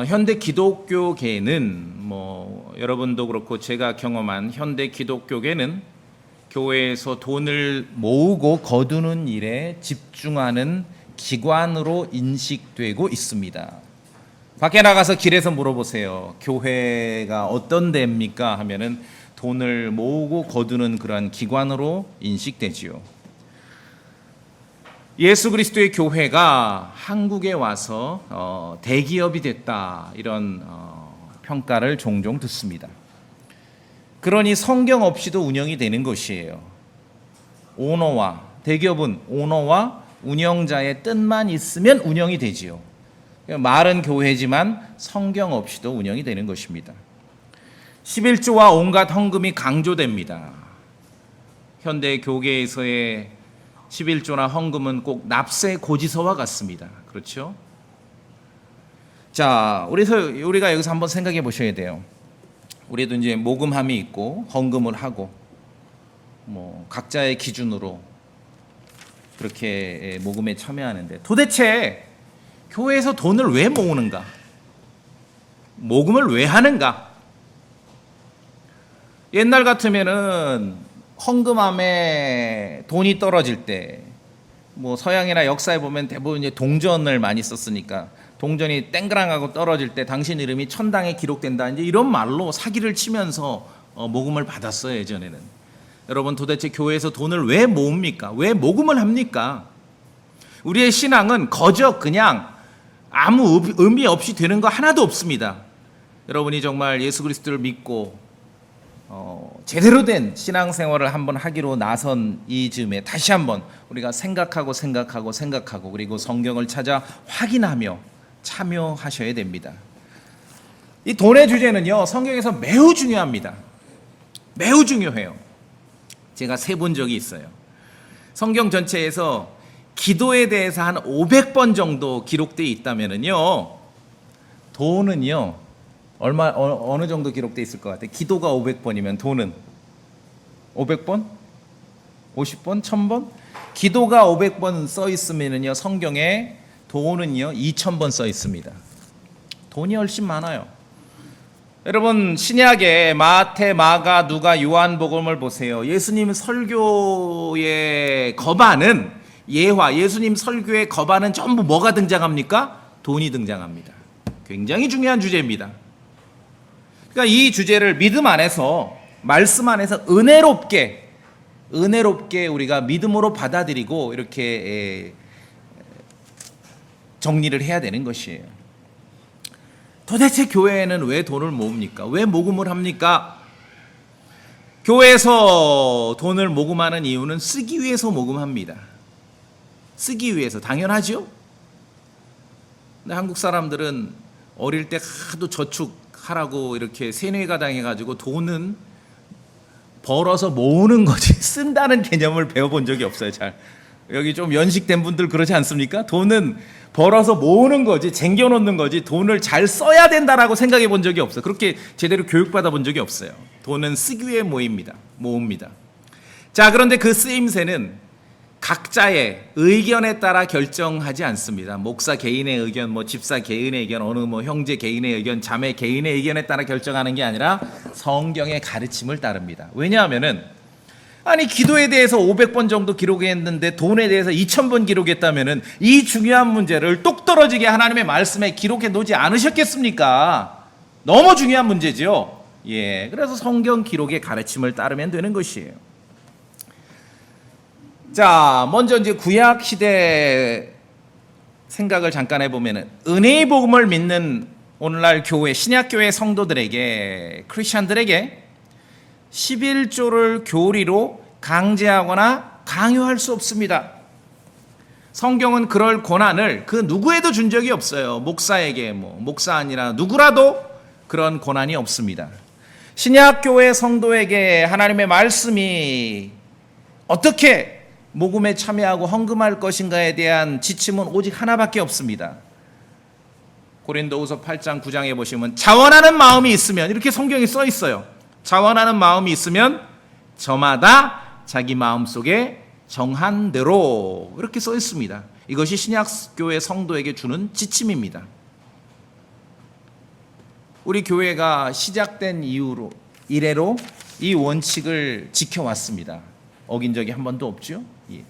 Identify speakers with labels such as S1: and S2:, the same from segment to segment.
S1: 현대 기독교계는 여러분도 그렇고 제가 경험한 현대 기독교계는 교회에서 돈을 모으고 거두는 일에 집중하는 기관으로 인식되고 있습니다. 밖에 나가서 길에서 물어보세요. 교회가 어떤 데입니까? 하면은 돈을 모으고 거두는 그러한 기관으로 인식되지요. 예수 그리스도의 교회가 한국에 와서 대기업이 됐다, 이런 평가를 종종 듣습니다. 그러니 성경 없이도 운영이 되는 것이에요. 대기업은 오너와 운영자의 뜻만 있으면 운영이 되지요. 말은 교회지만 성경 없이도 운영이 되는 것입니다. 11조와 온갖 헌금이 강조됩니다. 현대 교계에서의 11조나 헌금은 꼭 납세 고지서와 같습니다. 그렇죠? 자, 우리가 여기서 한번 생각해 보셔야 돼요. 우리도 이제 모금함이 있고 헌금을 하고 각자의 기준으로 그렇게 모금에 참여하는데, 도대체 교회에서 돈을 왜 모으는가? 모금을 왜 하는가? 옛날 같으면은 헌금함에 돈이 떨어질 때, 서양이나 역사에 보면 대부분 이제 동전을 많이 썼으니까 동전이 땡그랑하고 떨어질 때 당신 이름이 천당에 기록된다, 이제 이런 말로 사기를 치면서 모금을 받았어요, 예전에는. 여러분, 도대체 교회에서 돈을 왜 모읍니까? 왜 모금을 합니까? 우리의 신앙은 거저 그냥 아무 의미 없이 되는 거 하나도 없습니다. 여러분이 정말 예수 그리스도를 믿고 제대로 된 신앙생활을 한번 하기로 나선 이 즈음에 다시 한번 우리가 생각하고 그리고 성경을 찾아 확인하며 참여하셔야 됩니다. 이 돈의 주제는요, 성경에서 매우 중요합니다. 매우 중요해요. 제가 세본 적이 있어요. 성경 전체에서 기도에 대해서 한 500번 정도 기록되어 있다면은요, 돈은요 어느 정도 기록되어 있을 것 같아요? 기도가 500번이면 돈은 500번? 50번? 1000번? 기도가 500번 써 있으면은요, 성경에 돈은요 2000번 써 있습니다. 돈이 훨씬 많아요. 여러분, 신약의 마태, 마가, 누가, 요한복음을 보세요. 예수님 설교의 거반은 예수님 설교의 거반은 전부 뭐가 등장합니까? 돈이 등장합니다. 굉장히 중요한 주제입니다. 그러니까 이 주제를 믿음 안에서, 말씀 안에서 은혜롭게 우리가 믿음으로 받아들이고 이렇게 정리를 해야 되는 것이에요. 도대체 교회에는 왜 돈을 모읍니까? 왜 모금을 합니까? 교회에서 돈을 모금하는 이유는 쓰기 위해서 모금합니다. 쓰기 위해서, 당연하죠? 근데 한국 사람들은 어릴 때 하도 저축하라고 이렇게 세뇌가 당해가지고 돈은 벌어서 모으는 거지 쓴다는 개념을 배워본 적이 없어요. 잘. 여기 좀 연식된 분들 그러지 않습니까? 돈은 벌어서 모으는 거지, 쟁겨놓는 거지, 돈을 잘 써야 된다라고 생각해 본 적이 없어요. 그렇게 제대로 교육받아 본 적이 없어요. 돈은 쓰기 위해 모읍니다. 자, 그런데 그 쓰임새는 각자의 의견에 따라 결정하지 않습니다. 목사 개인의 의견, 집사 개인의 의견, 형제 개인의 의견, 자매 개인의 의견에 따라 결정하는 게 아니라 성경의 가르침을 따릅니다. 왜냐하면은, 기도에 대해서 500번 정도 기록했는데 돈에 대해서 2000번 기록했다면은 이 중요한 문제를 똑 떨어지게 하나님의 말씀에 기록해 놓지 않으셨겠습니까? 너무 중요한 문제죠. 그래서 성경 기록의 가르침을 따르면 되는 것이에요. 자, 먼저 이제 구약 시대 생각을 잠깐 해보면은, 은혜의 복음을 믿는 오늘날 교회, 신약교회 성도들에게, 크리스천들에게 11조를 교리로 강제하거나 강요할 수 없습니다. 성경은 그럴 권한을 그 누구에도 준 적이 없어요. 목사에게, 목사 아니라 누구라도 그런 권한이 없습니다. 신약교회 성도에게 하나님의 말씀이 어떻게 모금에 참여하고 헌금할 것인가에 대한 지침은 오직 하나밖에 없습니다. 고린도후서 8장 9장에 보시면 자원하는 마음이 있으면, 이렇게 성경에 써 있어요. 자원하는 마음이 있으면 저마다 자기 마음속에 정한 대로, 이렇게 써 있습니다. 이것이 신약교회 성도에게 주는 지침입니다. 우리 교회가 시작된 이래로 이 원칙을 지켜왔습니다. 어긴 적이 한 번도 없죠. 예.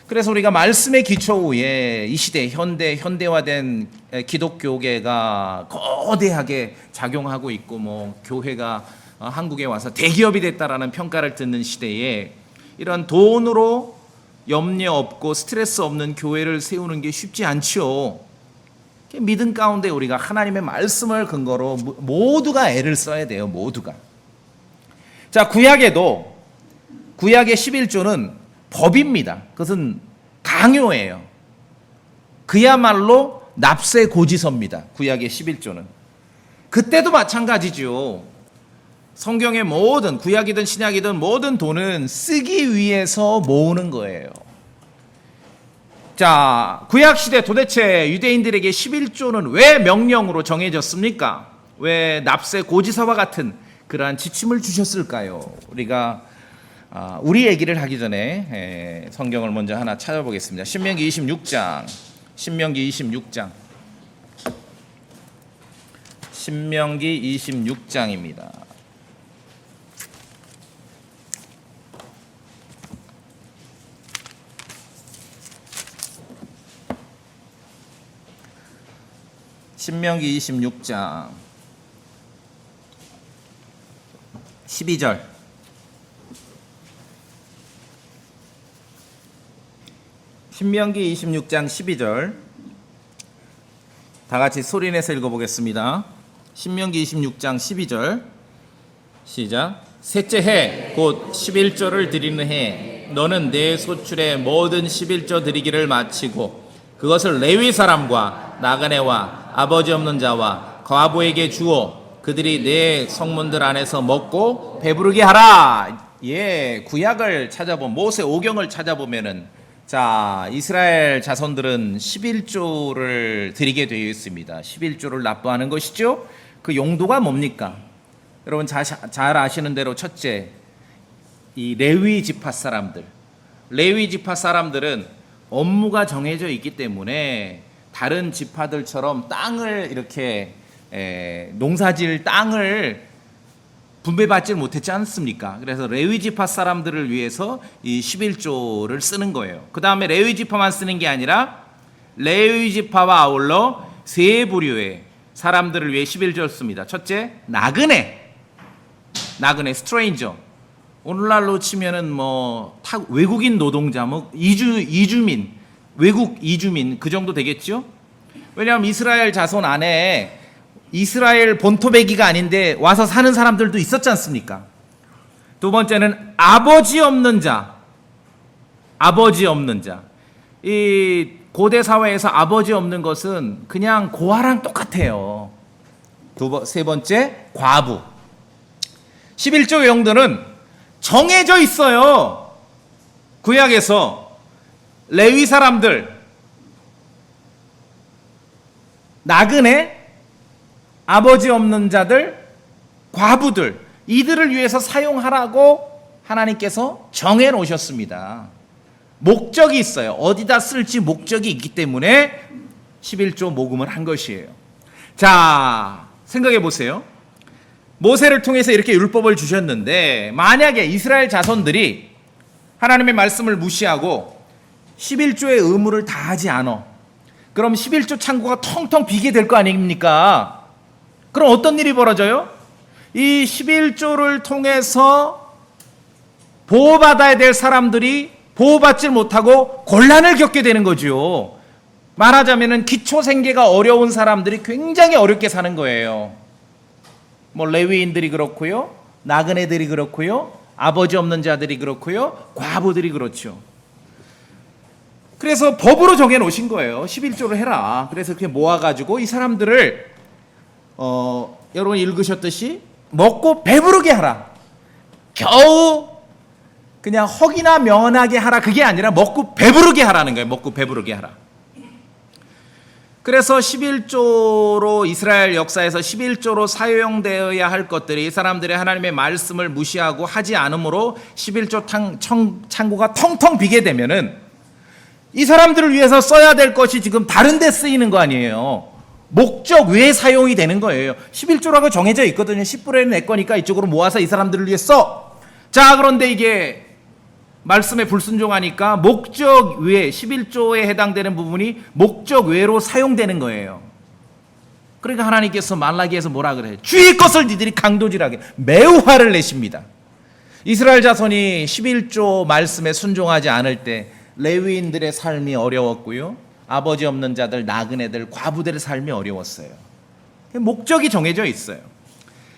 S1: 그래서 우리가 말씀의 기초 위에 이 시대 현대화된 기독교계가 거대하게 작용하고 있고, 뭐 교회가 한국에 와서 대기업이 됐다라는 평가를 듣는 시대에 이런 돈으로 염려 없고 스트레스 없는 교회를 세우는 게 쉽지 않죠. 믿음 가운데 우리가 하나님의 말씀을 근거로 모두가 애를 써야 돼요. 모두가. 자, 구약의 11조는 법입니다. 그것은 강요예요. 그야말로 납세 고지서입니다. 구약의 11조는. 그때도 마찬가지죠. 성경의 모든, 구약이든 신약이든 모든 돈은 쓰기 위해서 모으는 거예요. 자, 구약시대 도대체 유대인들에게 11조는 왜 명령으로 정해졌습니까? 왜 납세 고지서와 같은 그러한 지침을 주셨을까요? 우리가 우리 얘기를 하기 전에 성경을 먼저 하나 찾아보겠습니다. 신명기 26장. 신명기 26장입니다. 신명기 26장 12절. 신명기 26장 12절. 다 같이 소리내서 읽어보겠습니다. 신명기 26장 12절. 시작. 셋째 해 곧 11조를 드리는 해 너는 내 소출의 모든 11조 드리기를 마치고 그것을 레위 사람과 나그네와 아버지 없는 자와 과부에게 주어 그들이 내 성문들 안에서 먹고 배부르게 하라. 예, 구약을 찾아보면 모세 오경을 찾아보면은 자, 이스라엘 자손들은 11조를 드리게 되어 있습니다. 11조를 납부하는 것이죠. 그 용도가 뭡니까? 여러분 잘 아시는 대로 첫째, 이 레위 지파 사람들은 업무가 정해져 있기 때문에 다른 지파들처럼 땅을 이렇게 농사질 땅을 분배받지 못했지 않습니까? 그래서 레위 지파 사람들을 위해서 이 11조를 쓰는 거예요. 그 다음에 레위 지파만 쓰는 게 아니라 레위 지파와 아울러 세 부류의 사람들을 위해 11조를 씁니다. 첫째, 나그네, 스트레인저. 오늘날로 치면은 뭐 외국인 노동자, 뭐 이주민, 외국 이주민 그 정도 되겠죠? 왜냐하면 이스라엘 자손 안에 이스라엘 본토배기가 아닌데 와서 사는 사람들도 있었지 않습니까? 두 번째는 아버지 없는 자. 이 고대 사회에서 아버지 없는 것은 그냥 고아랑 똑같아요. 세 번째, 과부. 11조 용도는 정해져 있어요. 구약에서 레위 사람들, 나그네, 아버지 없는 자들, 과부들, 이들을 위해서 사용하라고 하나님께서 정해 놓으셨습니다. 목적이 있어요. 어디다 쓸지 목적이 있기 때문에 11조 모금을 한 것이에요. 자, 생각해 보세요. 모세를 통해서 이렇게 율법을 주셨는데 만약에 이스라엘 자손들이 하나님의 말씀을 무시하고 11조의 의무를 다하지 않아, 그럼 11조 창고가 텅텅 비게 될 거 아닙니까? 그럼 어떤 일이 벌어져요? 이 11조를 통해서 보호받아야 될 사람들이 보호받지 못하고 곤란을 겪게 되는 거죠. 말하자면 기초 생계가 어려운 사람들이 굉장히 어렵게 사는 거예요. 뭐 레위인들이 그렇고요, 나그네들이 그렇고요, 아버지 없는 자들이 그렇고요, 과부들이 그렇죠. 그래서 법으로 정해 놓으신 거예요. 11조를 해라. 그래서 그렇게 모아가지고 이 사람들을 여러분 읽으셨듯이 먹고 배부르게 하라. 겨우 그냥 허기나 면하게 하라. 그게 아니라 먹고 배부르게 하라는 거예요. 먹고 배부르게 하라. 그래서 11조로 이스라엘 역사에서 11조로 사용되어야 할 것들이 이 사람들이 하나님의 말씀을 무시하고 하지 않으므로 11조 창고가 텅텅 비게 되면은 이 사람들을 위해서 써야 될 것이 지금 다른 데 쓰이는 거 아니에요. 목적 외에 사용이 되는 거예요. 11조라고 정해져 있거든요. 10분의 1은 내 거니까 이쪽으로 모아서 이 사람들을 위해 써. 자, 그런데 이게 말씀에 불순종하니까 목적 외에 11조에 해당되는 부분이 목적 외로 사용되는 거예요. 그러니까 하나님께서 말라기에서 뭐라 그래요? 주의 것을 니들이 강도질하게 매우 화를 내십니다. 이스라엘 자손이 11조 말씀에 순종하지 않을 때 레위인들의 삶이 어려웠고요. 아버지 없는 자들, 나그네들, 과부들의 삶이 어려웠어요. 목적이 정해져 있어요.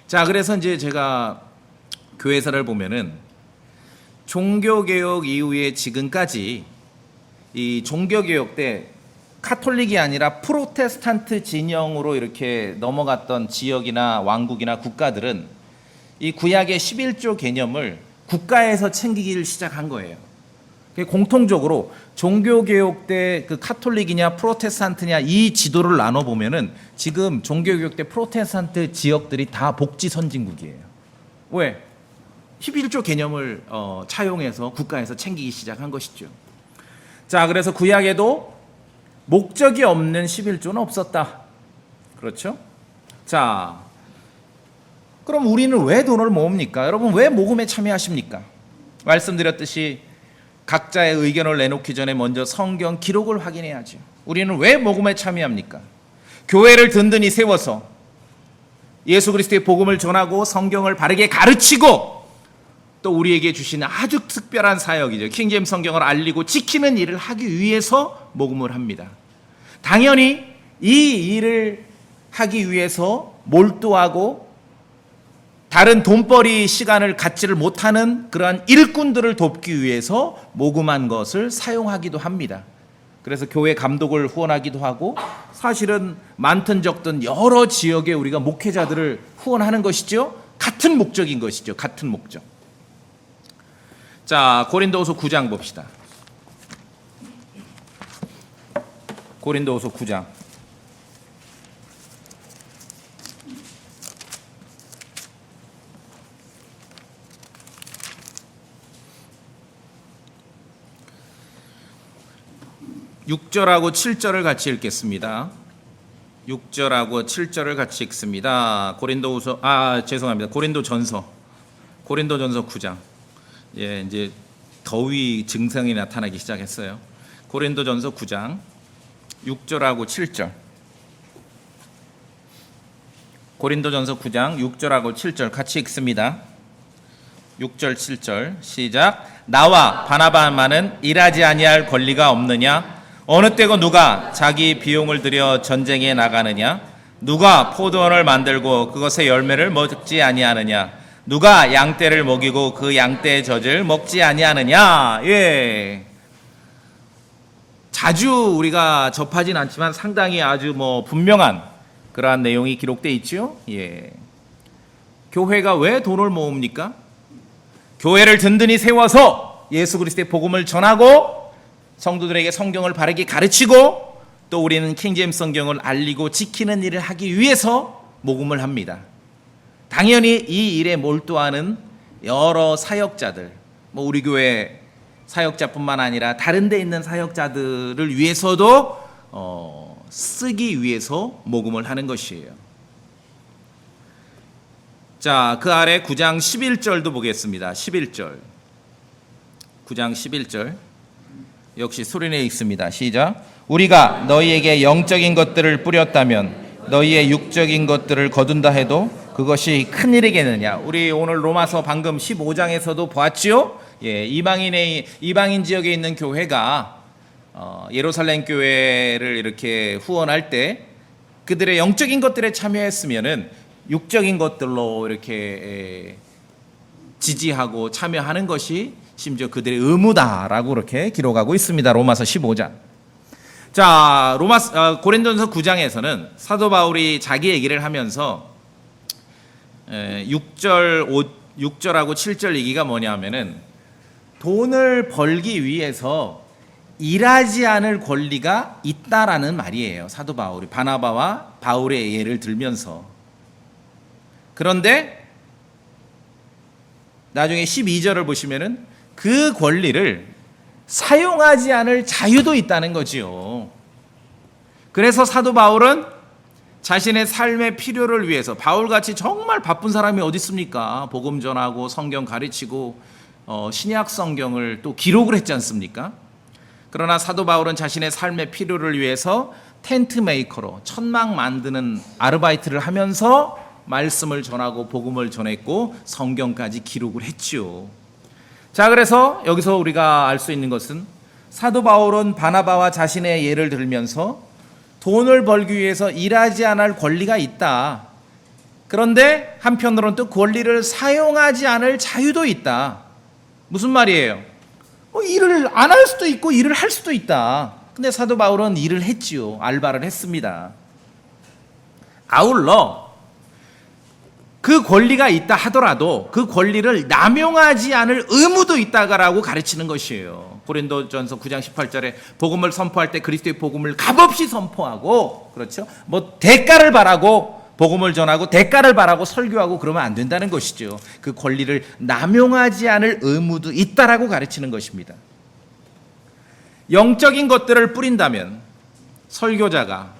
S1: 자, 그래서 이제 제가 교회사를 보면은 종교개혁 이후에 지금까지 이 종교개혁 때 카톨릭이 아니라 프로테스탄트 진영으로 이렇게 넘어갔던 지역이나 왕국이나 국가들은 이 구약의 11조 개념을 국가에서 챙기기를 시작한 거예요. 공통적으로 종교개혁 때 그 카톨릭이냐 프로테스탄트냐 이 지도를 나눠보면은 지금 종교개혁 때 프로테스탄트 지역들이 다 복지 선진국이에요. 왜? 11조 개념을 차용해서 국가에서 챙기기 시작한 것이죠. 자, 그래서 구약에도 목적이 없는 11조는 없었다. 그렇죠? 자, 그럼 우리는 왜 돈을 모읍니까? 여러분 왜 모금에 참여하십니까? 말씀드렸듯이 각자의 의견을 내놓기 전에 먼저 성경 기록을 확인해야죠. 우리는 왜 모금에 참여합니까? 교회를 든든히 세워서 예수 그리스도의 복음을 전하고 성경을 바르게 가르치고 또 우리에게 주신 아주 특별한 사역이죠. 킹제임스 성경을 알리고 지키는 일을 하기 위해서 모금을 합니다. 당연히 이 일을 하기 위해서 몰두하고 다른 돈벌이 시간을 갖지를 못하는 그러한 일꾼들을 돕기 위해서 모금한 것을 사용하기도 합니다. 그래서 교회 감독을 후원하기도 하고 사실은 많든 적든 여러 지역에 우리가 목회자들을 후원하는 것이죠. 같은 목적인 것이죠. 같은 목적. 자, 고린도후서 9장 봅시다. 고린도후서 9장. (6절하고 7절을) 같이 읽겠습니다. 6절하고 7절을 같이 읽습니다. 고린도전서 9장. 예, 이제 더위 증상이 나타나기 시작했어요. 고린도전서 9장 6절하고 7절. 고린도전서 9장 6절하고 7절 같이 읽습니다. 6절 7절 시작. 나와 바나바만은 일하지 아니할 권리가 없느냐? 어느 때고 누가 자기 비용을 들여 전쟁에 나가느냐? 누가 포도원을 만들고 그것의 열매를 먹지 아니하느냐? 누가 양떼를 먹이고 그 양떼의 젖을 먹지 아니하느냐? 예. 자주 우리가 접하진 않지만 상당히 아주 분명한 그러한 내용이 기록되어 있죠. 예. 교회가 왜 돈을 모읍니까? 교회를 든든히 세워서 예수 그리스도의 복음을 전하고 성도들에게 성경을 바르게 가르치고 또 우리는 킹제임스 성경을 알리고 지키는 일을 하기 위해서 모금을 합니다. 당연히 이 일에 몰두하는 여러 사역자들, 우리 교회 사역자뿐만 아니라 다른 데 있는 사역자들을 위해서도 쓰기 위해서 모금을 하는 것이에요. 자, 그 아래 9장 11절도 보겠습니다. 11절. 9장 11절. 역시 소리내 읽습니다. 시작. 우리가 너희에게 영적인 것들을 뿌렸다면 너희의 육적인 것들을 거둔다 해도 그것이 큰일이겠느냐. 우리 오늘 로마서 방금 15장에서도 보았지요. 예, 이방인 지역에 있는 교회가 예루살렘 교회를 이렇게 후원할 때 그들의 영적인 것들에 참여했으면은 육적인 것들로 이렇게 지지하고 참여하는 것이 심지어 그들의 의무다라고 이렇게 기록하고 있습니다. 로마서 15장. 자, 고린도전서 9장에서는 사도 바울이 자기 얘기를 하면서 6절하고 7절 얘기가 뭐냐면은 돈을 벌기 위해서 일하지 않을 권리가 있다라는 말이에요. 사도 바울이 바나바와 바울의 예를 들면서. 그런데 나중에 12절을 보시면은 그 권리를 사용하지 않을 자유도 있다는 거지요. 그래서 사도 바울은 자신의 삶의 필요를 위해서 바울같이 정말 바쁜 사람이 어디 있습니까? 복음 전하고 성경 가르치고 신약 성경을 또 기록을 했지 않습니까? 그러나 사도 바울은 자신의 삶의 필요를 위해서 텐트 메이커로 천막 만드는 아르바이트를 하면서 말씀을 전하고 복음을 전했고 성경까지 기록을 했죠. 자, 그래서 여기서 우리가 알 수 있는 것은 사도 바울은 바나바와 자신의 예를 들면서 돈을 벌기 위해서 일하지 않을 권리가 있다. 그런데 한편으로는 또 권리를 사용하지 않을 자유도 있다. 무슨 말이에요? 일을 안 할 수도 있고 일을 할 수도 있다. 근데 사도 바울은 일을 했지요. 알바를 했습니다. 아울러 그 권리가 있다 하더라도 그 권리를 남용하지 않을 의무도 있다라고 가르치는 것이에요. 고린도전서 9장 18절에 복음을 선포할 때 그리스도의 복음을 값없이 선포하고, 그렇죠? 대가를 바라고 복음을 전하고 대가를 바라고 설교하고 그러면 안 된다는 것이죠. 그 권리를 남용하지 않을 의무도 있다라고 가르치는 것입니다. 영적인 것들을 뿌린다면 설교자가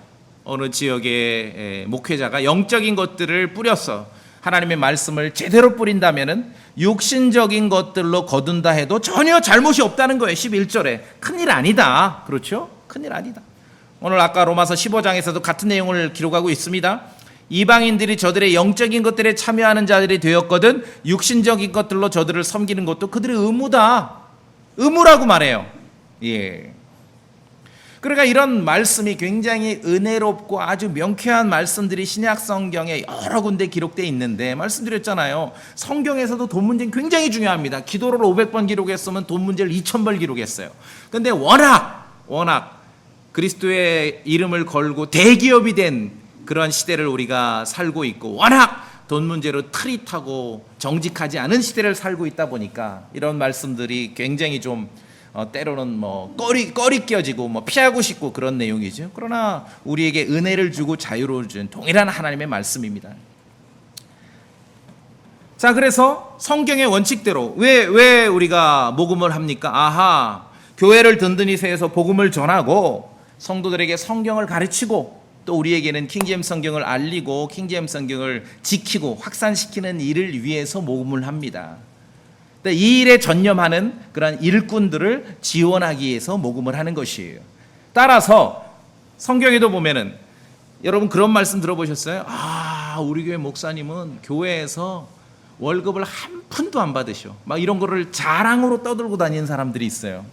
S1: 어느 지역의 목회자가 영적인 것들을 뿌려서 하나님의 말씀을 제대로 뿌린다면은 육신적인 것들로 거둔다 해도 전혀 잘못이 없다는 거예요. 11절에 큰일 아니다. 그렇죠? 큰일 아니다. 오늘 아까 로마서 15장에서도 같은 내용을 기록하고 있습니다. 이방인들이 저들의 영적인 것들에 참여하는 자들이 되었거든 육신적인 것들로 저들을 섬기는 것도 그들의 의무다. 의무라고 말해요. 예. 그러니까 이런 말씀이 굉장히 은혜롭고 아주 명쾌한 말씀들이 신약 성경에 여러 군데 기록되어 있는데, 말씀드렸잖아요. 성경에서도 돈 문제는 굉장히 중요합니다. 기도를 500번 기록했으면 돈 문제를 2000번 기록했어요. 근데 워낙 그리스도의 이름을 걸고 대기업이 된 그런 시대를 우리가 살고 있고, 워낙 돈 문제로 틀이 타고 정직하지 않은 시대를 살고 있다 보니까 이런 말씀들이 굉장히 좀 때로는 꺼리 껴지고 피하고 싶고 그런 내용이죠. 그러나 우리에게 은혜를 주고 자유를 준 동일한 하나님의 말씀입니다. 자, 그래서 성경의 원칙대로 왜 우리가 모금을 합니까? 아하, 교회를 든든히 세워서 복음을 전하고 성도들에게 성경을 가르치고 또 우리에게는 킹제임스 성경을 알리고 킹제임스 성경을 지키고 확산시키는 일을 위해서 모금을 합니다. 이 일에 전념하는 그런 일꾼들을 지원하기 위해서 모금을 하는 것이에요. 따라서 성경에도 보면은 여러분 그런 말씀 들어보셨어요? 우리 교회 목사님은 교회에서 월급을 한 푼도 안 받으셔. 막 이런 거를 자랑으로 떠들고 다니는 사람들이 있어요.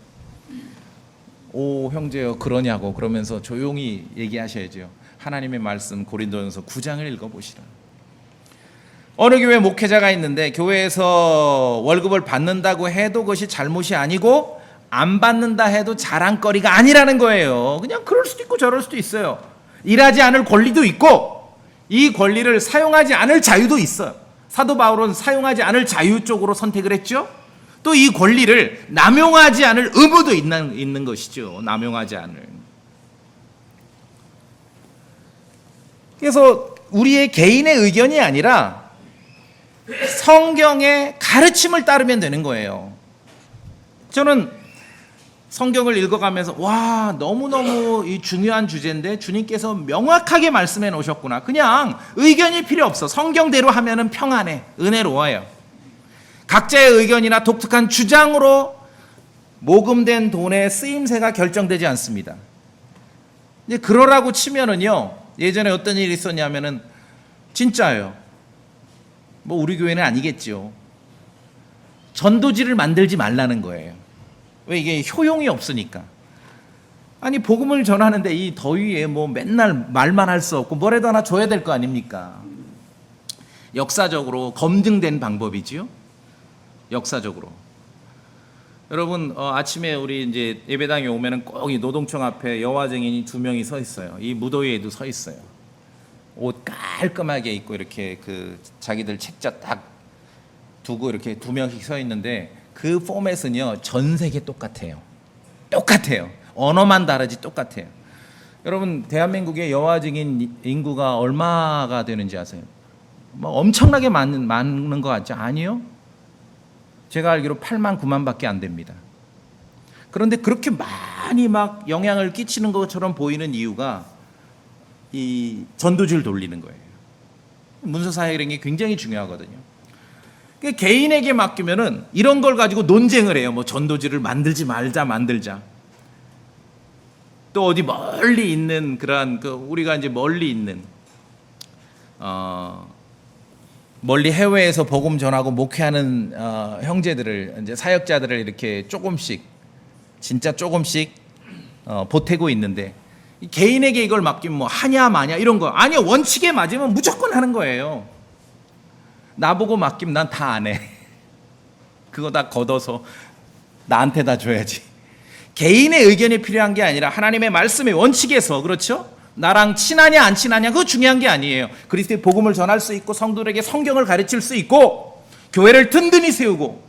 S1: 오, 형제요, 그러냐고 그러면서 조용히 얘기하셔야죠. 하나님의 말씀 고린도전서 9장을 읽어보시라. 어느 교회 목회자가 있는데 교회에서 월급을 받는다고 해도 그것이 잘못이 아니고 안 받는다 해도 자랑거리가 아니라는 거예요. 그냥 그럴 수도 있고 저럴 수도 있어요. 일하지 않을 권리도 있고 이 권리를 사용하지 않을 자유도 있어요. 사도 바울은 사용하지 않을 자유 쪽으로 선택을 했죠. 또 이 권리를 남용하지 않을 의무도 있는 것이죠. 남용하지 않을. 그래서 우리의 개인의 의견이 아니라 성경의 가르침을 따르면 되는 거예요. 저는 성경을 읽어가면서 너무너무 이 중요한 주제인데 주님께서 명확하게 말씀해 놓으셨구나. 그냥 의견이 필요 없어. 성경대로 하면은 평안해, 은혜로워요. 각자의 의견이나 독특한 주장으로 모금된 돈의 쓰임새가 결정되지 않습니다. 이제 그러라고 치면은요, 예전에 어떤 일이 있었냐면은 진짜예요. 우리 교회는 아니겠죠. 전도지를 만들지 말라는 거예요. 왜? 이게 효용이 없으니까. 아니, 복음을 전하는데 이 더위에 맨날 말만 할 수 없고 뭐라도 하나 줘야 될 거 아닙니까? 역사적으로 검증된 방법이지요. 역사적으로. 여러분, 아침에 우리 이제 예배당에 오면은 꼭 이 노동청 앞에 여호와 증인이 2명이 서 있어요. 이 무더위에도 서 있어요. 옷 깔끔하게 입고 이렇게 자기들 책자 딱 두고 이렇게 2명씩 서 있는데 그 포맷은요 전 세계 똑같아요. 언어만 다르지 똑같아요. 여러분, 대한민국의 여호와 증인 인구가 얼마가 되는지 아세요? 엄청나게 많은 것 같죠? 아니요. 제가 알기로 8만 9만 밖에 안 됩니다. 그런데 그렇게 많이 영향을 끼치는 것처럼 보이는 이유가 이 전도지를 돌리는 거예요. 문서 사역이라는 게 굉장히 중요하거든요. 개인에게 맡기면은 이런 걸 가지고 논쟁을 해요. 뭐 전도지를 만들지 말자, 만들자. 또 어디 멀리 있는 그러한 우리가 이제 멀리 있는 멀리 해외에서 복음 전하고 목회하는 형제들을 이제 사역자들을 이렇게 진짜 조금씩 보태고 있는데 개인에게 이걸 맡기면 뭐 하냐 마냐 이런 거 아니요, 원칙에 맞으면 무조건 하는 거예요. 나보고 맡기면 난 다 안 해. 그거 다 걷어서 나한테 다 줘야지. 개인의 의견이 필요한 게 아니라 하나님의 말씀의 원칙에서, 그렇죠? 나랑 친하냐 안 친하냐 그거 중요한 게 아니에요. 그리스도의 복음을 전할 수 있고 성도들에게 성경을 가르칠 수 있고 교회를 든든히 세우고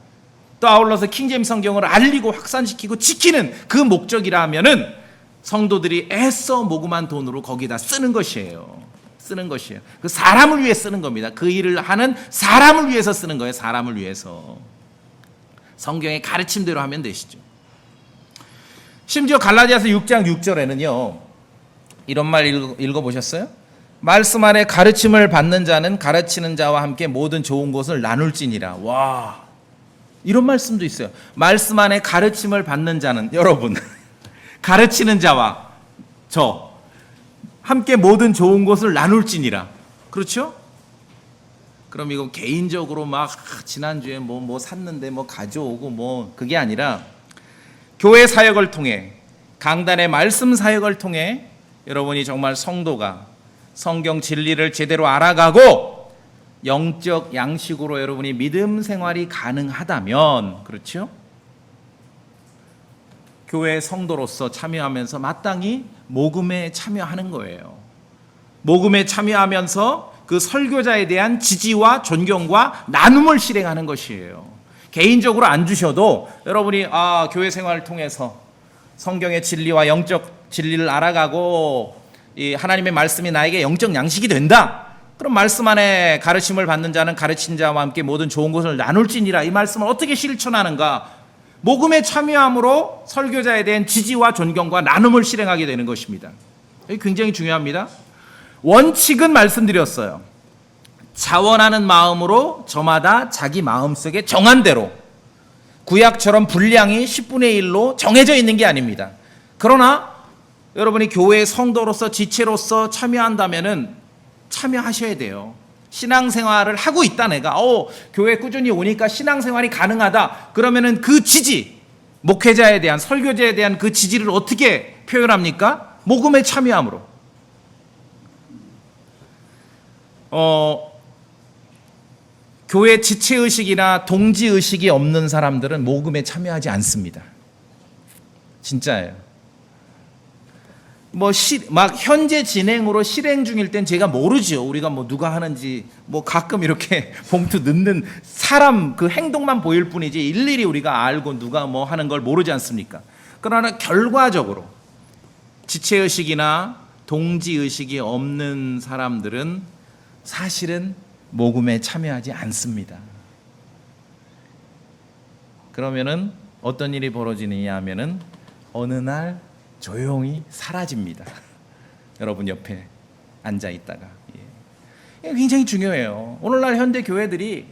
S1: 또 아울러서 킹제임스 성경을 알리고 확산시키고 지키는 그 목적이라면은 성도들이 애써 모금한 돈으로 거기다 쓰는 것이에요. 쓰는 것이에요. 그 사람을 위해 쓰는 겁니다. 그 일을 하는 사람을 위해서 쓰는 거예요. 사람을 위해서. 성경의 가르침대로 하면 되시죠. 심지어 갈라디아서 6장 6절에는요. 이런 말 읽어보셨어요? 말씀 안에 가르침을 받는 자는 가르치는 자와 함께 모든 좋은 것을 나눌지니라. 와, 이런 말씀도 있어요. 말씀 안에 가르침을 받는 자는, 여러분 가르치는 자와 저 함께 모든 좋은 것을 나눌지니라. 그렇죠? 그럼 이거 개인적으로 막 지난주에 뭐 샀는데 뭐 가져오고 뭐 그게 아니라 교회 사역을 통해, 강단의 말씀 사역을 통해 여러분이 정말 성도가 성경 진리를 제대로 알아가고 영적 양식으로 여러분이 믿음 생활이 가능하다면, 그렇죠? 교회 성도로서 참여하면서 마땅히 모금에 참여하는 거예요. 모금에 참여하면서 그 설교자에 대한 지지와 존경과 나눔을 실행하는 것이에요. 개인적으로 안 주셔도 여러분이 교회 생활을 통해서 성경의 진리와 영적 진리를 알아가고 이 하나님의 말씀이 나에게 영적 양식이 된다. 그럼 말씀 안에 가르침을 받는 자는 가르친 자와 함께 모든 좋은 것을 나눌지니라. 이 말씀을 어떻게 실천하는가? 모금에 참여함으로 설교자에 대한 지지와 존경과 나눔을 실행하게 되는 것입니다. 이게 굉장히 중요합니다. 원칙은 말씀드렸어요. 자원하는 마음으로 저마다 자기 마음속에 정한 대로, 구약처럼 분량이 10분의 1로 정해져 있는 게 아닙니다. 그러나 여러분이 교회의 성도로서 지체로서 참여한다면은 참여하셔야 돼요. 신앙생활을 하고 있다, 내가 교회 꾸준히 오니까 신앙생활이 가능하다. 그러면은 그 지지, 목회자에 대한, 설교자에 대한 그 지지를 어떻게 표현합니까? 모금에 참여함으로. 교회 지체의식이나 동지의식이 없는 사람들은 모금에 참여하지 않습니다. 진짜예요. 막 현재 진행으로 실행 중일 땐 제가 모르죠. 우리가 누가 하는지 가끔 이렇게 봉투 넣는 사람 그 행동만 보일 뿐이지 일일이 우리가 알고 누가 하는 걸 모르지 않습니까? 그러나 결과적으로 지체의식이나 동지의식이 없는 사람들은 사실은 모금에 참여하지 않습니다. 그러면은 어떤 일이 벌어지느냐 하면은 어느 날 조용히 사라집니다. 여러분 옆에 앉아 있다가. 굉장히 중요해요. 오늘날 현대 교회들이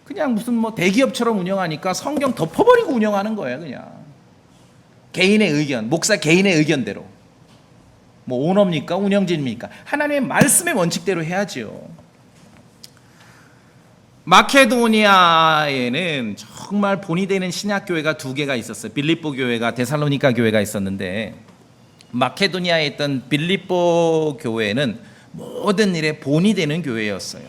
S1: 그냥 무슨 대기업처럼 운영하니까 성경 덮어버리고 운영하는 거예요. 그냥 개인의 의견, 목사 개인의 의견대로. 오너입니까? 운영진입니까? 하나님의 말씀의 원칙대로 해야지요. 마케도니아에는 정말 본이 되는 신약교회가 두 개가 있었어요. 빌립보 교회가, 데살로니가 교회가 있었는데, 마케도니아에 있던 빌립보 교회는 모든 일에 본이 되는 교회였어요.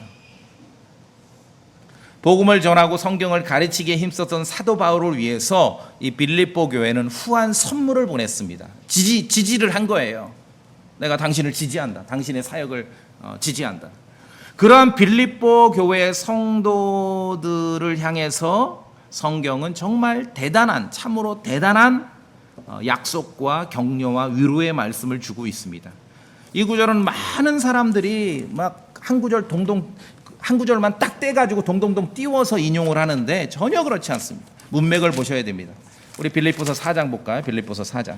S1: 복음을 전하고 성경을 가르치기에 힘썼던 사도 바울을 위해서 이 빌립보 교회는 후한 선물을 보냈습니다. 지지를 한 거예요. 내가 당신을 지지한다. 당신의 사역을 지지한다. 그러한 빌립보 교회의 성도들을 향해서 성경은 정말 대단한, 참으로 대단한 약속과 격려와 위로의 말씀을 주고 있습니다. 이 구절은 많은 사람들이 막 한 구절만 딱 떼가지고 동동동 띄워서 인용을 하는데 전혀 그렇지 않습니다. 문맥을 보셔야 됩니다. 우리 빌립보서 4장 볼까요? 빌립보서 4장.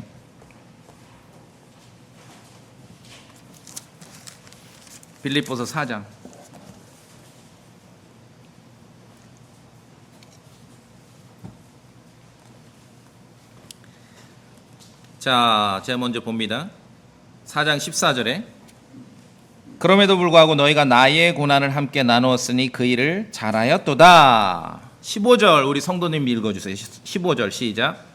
S1: 빌립보서 4장. 자, 제가 먼저 봅니다. 4장 14절에 그럼에도 불구하고 너희가 나의 고난을 함께 나누었으니 그 일을 잘하였도다. 15절 우리 성도님 읽어주세요. 15절 시작.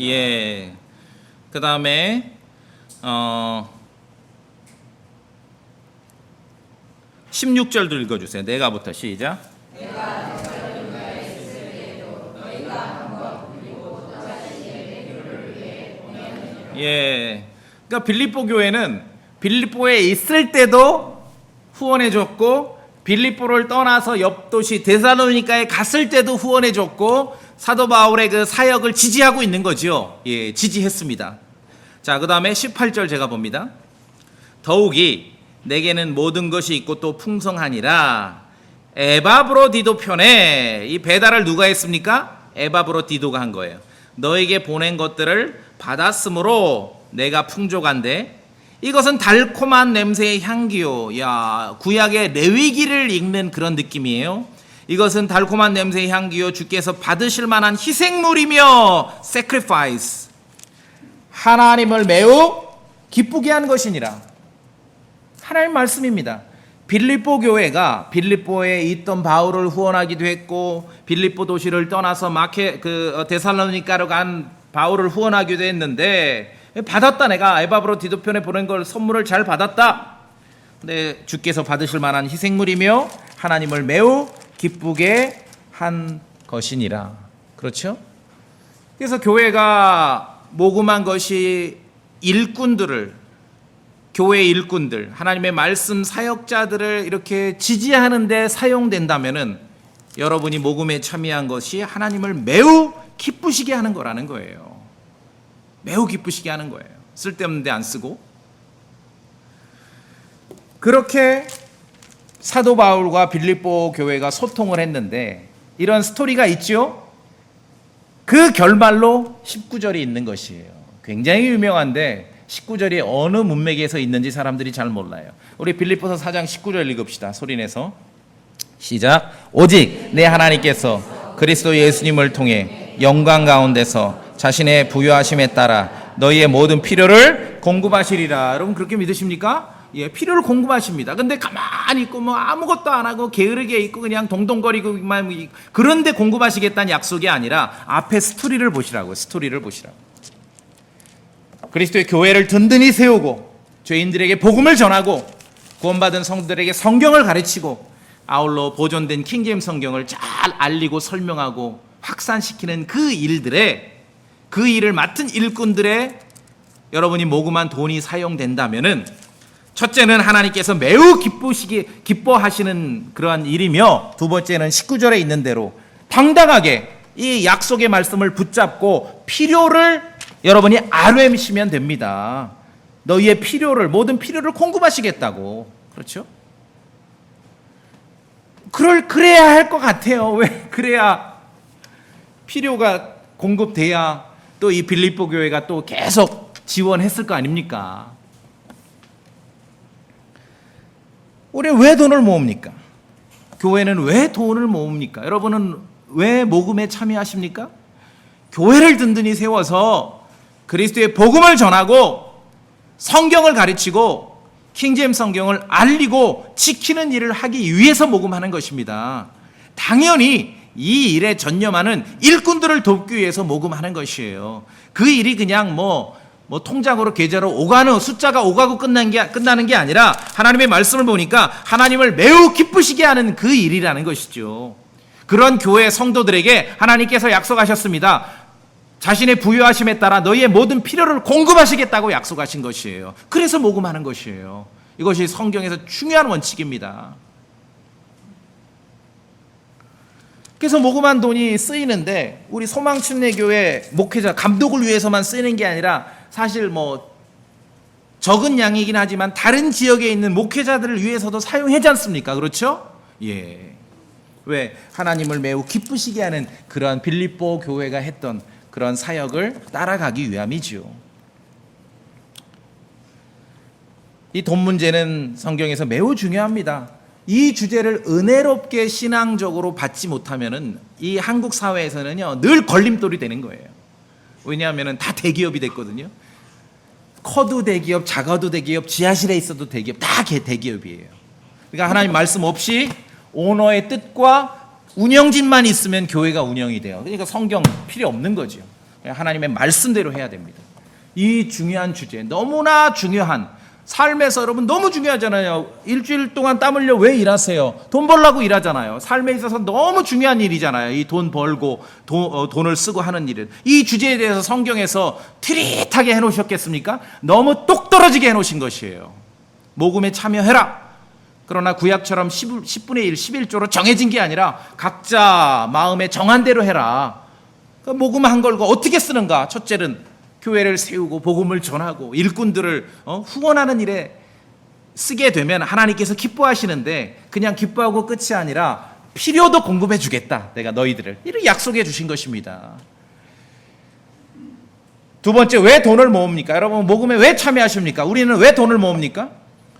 S1: 예. 그 다음에 16절도 읽어주세요. 내가부터 시작. 예. 그러니까 빌립보 교회는 빌립보에 있을 때도 후원해 줬고, 빌립보를 떠나서 옆 도시 데살로니가에 갔을 때도 후원해 줬고, 사도 바울의 그 사역을 지지하고 있는 거죠. 예, 지지했습니다. 자, 그 다음에 18절 제가 봅니다. 더욱이 내게는 모든 것이 있고 또 풍성하니라. 에바브로디도 편에, 이 배달을 누가 했습니까? 에바브로디도가 한 거예요. 너에게 보낸 것들을 받았으므로 내가 풍족한데 이것은 달콤한 냄새의 향기요. 야, 구약의 레위기를 읽는 그런 느낌이에요. 이것은 달콤한 냄새의 향기요, 주께서 받으실 만한 희생물이며 sacrifice, 하나님을 매우 기쁘게 한 것이니라. 하나님 말씀입니다. 빌립보 교회가 빌립보에 있던 바울을 후원하기도 했고, 빌립보 도시를 떠나서 데살로니가로 간 바울을 후원하기도 했는데, 받았다. 내가 에바브로디도 편에 보낸 걸 선물을 잘 받았다. 근데 주께서 받으실 만한 희생물이며 하나님을 매우 기쁘게 한 것이니라. 그렇죠? 그래서 교회가 모금한 것이 일꾼들을, 교회 일꾼들, 하나님의 말씀 사역자들을 이렇게 지지하는 데 사용된다면은 여러분이 모금에 참여한 것이 하나님을 매우 기쁘시게 하는 거라는 거예요. 매우 기쁘시게 하는 거예요. 쓸데없는 데 안 쓰고. 그렇게 사도 바울과 빌립보 교회가 소통을 했는데 이런 스토리가 있죠. 그 결말로 19절이 있는 것이에요. 굉장히 유명한데 19절이 어느 문맥에서 있는지 사람들이 잘 몰라요. 우리 빌립보서 4장 19절 읽읍시다. 소리내서 시작. 오직 내 하나님께서 그리스도 예수님을 통해 영광 가운데서 자신의 부유하심에 따라 너희의 모든 필요를 공급하시리라. 여러분 그렇게 믿으십니까? 예, 필요를 공급하십니다. 근데 가만히 있고 뭐 아무것도 안 하고 게으르게 있고 그냥 동동거리고만, 그런데 공급하시겠다는 약속이 아니라 앞에 스토리를 보시라고요. 스토리를 보시라고. 그리스도의 교회를 든든히 세우고 죄인들에게 복음을 전하고 구원받은 성도들에게 성경을 가르치고 아울러 보존된 킹제임스 성경을 잘 알리고 설명하고 확산시키는 그 일을 맡은 일꾼들의 여러분이 모금한 돈이 사용된다면은 첫째는 하나님께서 매우 기뻐하시는 그러한 일이며, 두 번째는 19절에 있는 대로 당당하게 이 약속의 말씀을 붙잡고 필요를 여러분이 아뢰시면 됩니다. 너희의 모든 필요를 공급하시겠다고. 그렇죠? 그래야 할 것 같아요. 왜? 그래야 필요가 공급돼야 또 이 빌립보 교회가 또 계속 지원했을 거 아닙니까? 우리 왜 돈을 모읍니까? 교회는 왜 돈을 모읍니까? 여러분은 왜 모금에 참여하십니까? 교회를 든든히 세워서 그리스도의 복음을 전하고 성경을 가르치고 킹제임스 성경을 알리고 지키는 일을 하기 위해서 모금하는 것입니다. 당연히 이 일에 전념하는 일꾼들을 돕기 위해서 모금하는 것이에요. 그 일이 그냥 통장으로 계좌로 숫자가 오가고 끝나는 게 아니라 하나님의 말씀을 보니까 하나님을 매우 기쁘시게 하는 그 일이라는 것이죠. 그런 교회 성도들에게 하나님께서 약속하셨습니다. 자신의 부유하심에 따라 너희의 모든 필요를 공급하시겠다고 약속하신 것이에요. 그래서 모금하는 것이에요. 이것이 성경에서 중요한 원칙입니다. 그래서 모금한 돈이 쓰이는데 우리 소망침례교회 목회자 감독을 위해서만 쓰이는 게 아니라 사실 적은 양이긴 하지만 다른 지역에 있는 목회자들을 위해서도 사용하지 않습니까? 그렇죠? 예. 왜? 하나님을 매우 기쁘시게 하는 그러한 빌립보 교회가 했던 그런 사역을 따라가기 위함이지요. 이 돈 문제는 성경에서 매우 중요합니다. 이 주제를 은혜롭게 신앙적으로 받지 못하면은 이 한국 사회에서는요 늘 걸림돌이 되는 거예요. 왜냐하면은 다 대기업이 됐거든요. 커도 대기업, 작아도 대기업, 지하실에 있어도 대기업, 다 대기업이에요. 그러니까 하나님 말씀 없이 오너의 뜻과 운영진만 있으면 교회가 운영이 돼요. 그러니까 성경 필요 없는 거죠. 하나님의 말씀대로 해야 됩니다. 이 중요한 주제, 너무나 중요한 삶에서 여러분 너무 중요하잖아요. 일주일 동안 땀 흘려 왜 일하세요? 돈 벌려고 일하잖아요. 삶에 있어서 너무 중요한 일이잖아요. 이 돈 벌고 돈을 쓰고 하는 일은. 이 주제에 대해서 성경에서 트릿하게 해놓으셨겠습니까? 너무 똑 떨어지게 해놓으신 것이에요. 모금에 참여해라. 그러나 구약처럼 10분의 1, 11조로 정해진 게 아니라 각자 마음에 정한 대로 해라. 그러니까 모금 한 걸고 어떻게 쓰는가? 첫째는 교회를 세우고 복음을 전하고 일꾼들을 후원하는 일에 쓰게 되면 하나님께서 기뻐하시는데 그냥 기뻐하고 끝이 아니라 필요도 공급해 주겠다. 내가 너희들을 이렇게 약속해 주신 것입니다. 두 번째, 왜 돈을 모읍니까? 여러분 모금에 왜 참여하십니까? 우리는 왜 돈을 모읍니까?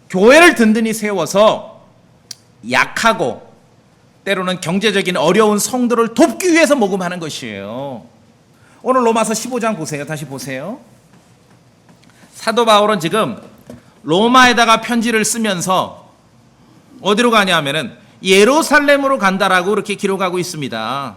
S1: 교회를 든든히 세워서 약하고 때로는 경제적인 어려운 성도를 돕기 위해서 모금하는 것이에요. 오늘 로마서 15장 보세요. 다시 보세요. 사도 바울은 지금 로마에다가 편지를 쓰면서 어디로 가냐면은 예루살렘으로 간다라고 이렇게 기록하고 있습니다.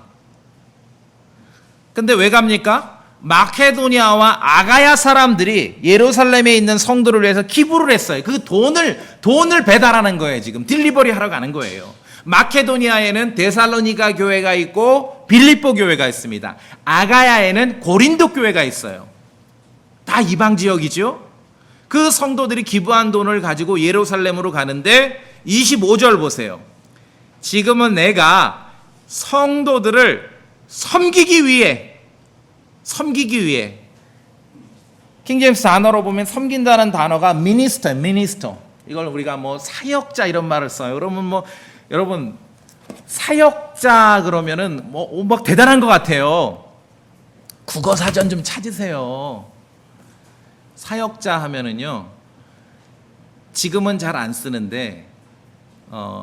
S1: 근데 왜 갑니까? 마케도니아와 아가야 사람들이 예루살렘에 있는 성도를 위해서 기부를 했어요. 그 돈을 배달하는 거예요. 지금 딜리버리 하러 가는 거예요. 마케도니아에는 데살로니가 교회가 있고 빌립보 교회가 있습니다. 아가야에는 고린도 교회가 있어요. 다 이방 지역이죠. 그 성도들이 기부한 돈을 가지고 예루살렘으로 가는데 25절 보세요. 지금은 내가 성도들을 섬기기 위해 킹제임스 단어로 보면 섬긴다는 단어가 minister. 이걸 우리가 뭐 사역자 이런 말을 써요. 여러분 사역자 그러면은 막 대단한 것 같아요. 국어 사전 좀 찾으세요. 사역자 하면은요 지금은 잘 안 쓰는데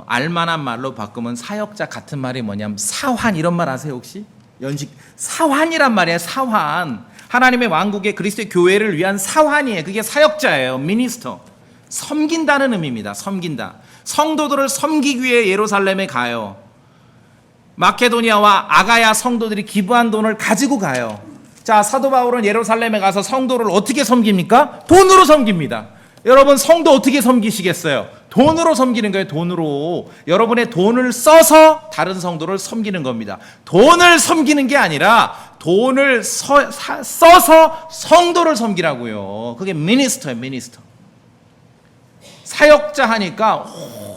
S1: 알만한 말로 바꾸면 사역자 같은 말이 뭐냐면 사환 이런 말 아세요 혹시? 사환이란 말이에요. 사환. 하나님의 왕국의 그리스도의 교회를 위한 사환이에요. 그게 사역자예요. 미니스터. 섬긴다는 의미입니다. 섬긴다. 성도들을 섬기기 위해 예루살렘에 가요. 마케도니아와 아가야 성도들이 기부한 돈을 가지고 가요. 자, 사도 바울은 예루살렘에 가서 성도를 어떻게 섬깁니까? 돈으로 섬깁니다. 여러분 성도 어떻게 섬기시겠어요? 돈으로 섬기는 거예요. 돈으로. 여러분의 돈을 써서 다른 성도를 섬기는 겁니다. 돈을 섬기는 게 아니라 돈을 써서 성도를 섬기라고요. 그게 미니스터예요. 미니스터. 사역자 하니까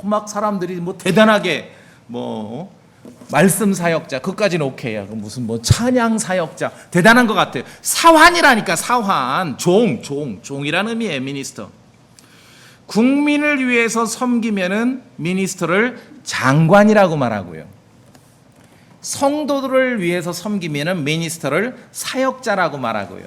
S1: 막 사람들이 뭐 대단하게 말씀 사역자 그것까지는 오케이야. 무슨 찬양 사역자 대단한 것 같아요. 사환이라니까 사환. 종이라는 의미예요. 미니스터. 국민을 위해서 섬기면은 미니스터를 장관이라고 말하고요. 성도들을 위해서 섬기면은 미니스터를 사역자라고 말하고요.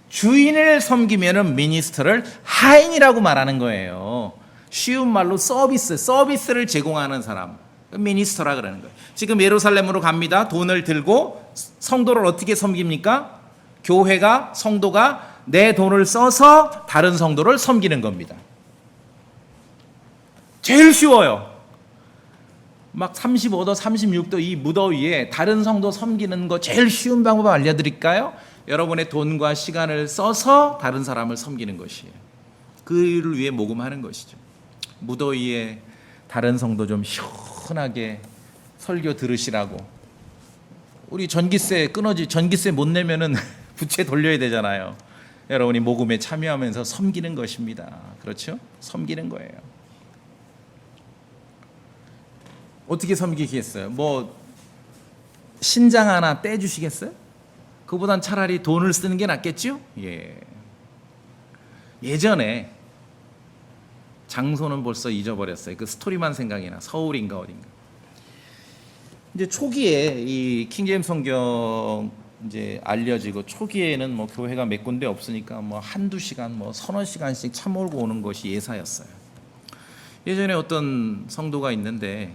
S1: 주인을 섬기면은 미니스터를 하인이라고 말하는 거예요. 쉬운 말로 서비스를 제공하는 사람. 미니스터라 그러는 거예요. 지금 예루살렘으로 갑니다. 돈을 들고 성도를 어떻게 섬깁니까? 교회가 성도가 내 돈을 써서 다른 성도를 섬기는 겁니다. 제일 쉬워요. 막 35도, 36도 이 무더위에 다른 성도 섬기는 거 제일 쉬운 방법 알려드릴까요? 여러분의 돈과 시간을 써서 다른 사람을 섬기는 것이에요. 그를 위해 모금하는 것이죠. 무더위에 다른 성도 좀 시원하게 설교 들으시라고. 우리 전기세 못 내면은 부채 돌려야 되잖아요. 여러분이 모금에 참여하면서 섬기는 것입니다. 그렇죠? 섬기는 거예요. 어떻게 섬기겠어요? 신장 하나 떼주시겠어요? 그보단 차라리 돈을 쓰는 게 낫겠죠? 예전에 장소는 벌써 잊어버렸어요. 그 스토리만 생각이 나. 서울인가 어딘가. 이제 초기에 이 킹제임스 성경 이제 알려지고 초기에는 뭐 교회가 몇 군데 없으니까 뭐 한두 시간 뭐 서너 시간씩 차 몰고 오는 것이 예사였어요. 예전에 어떤 성도가 있는데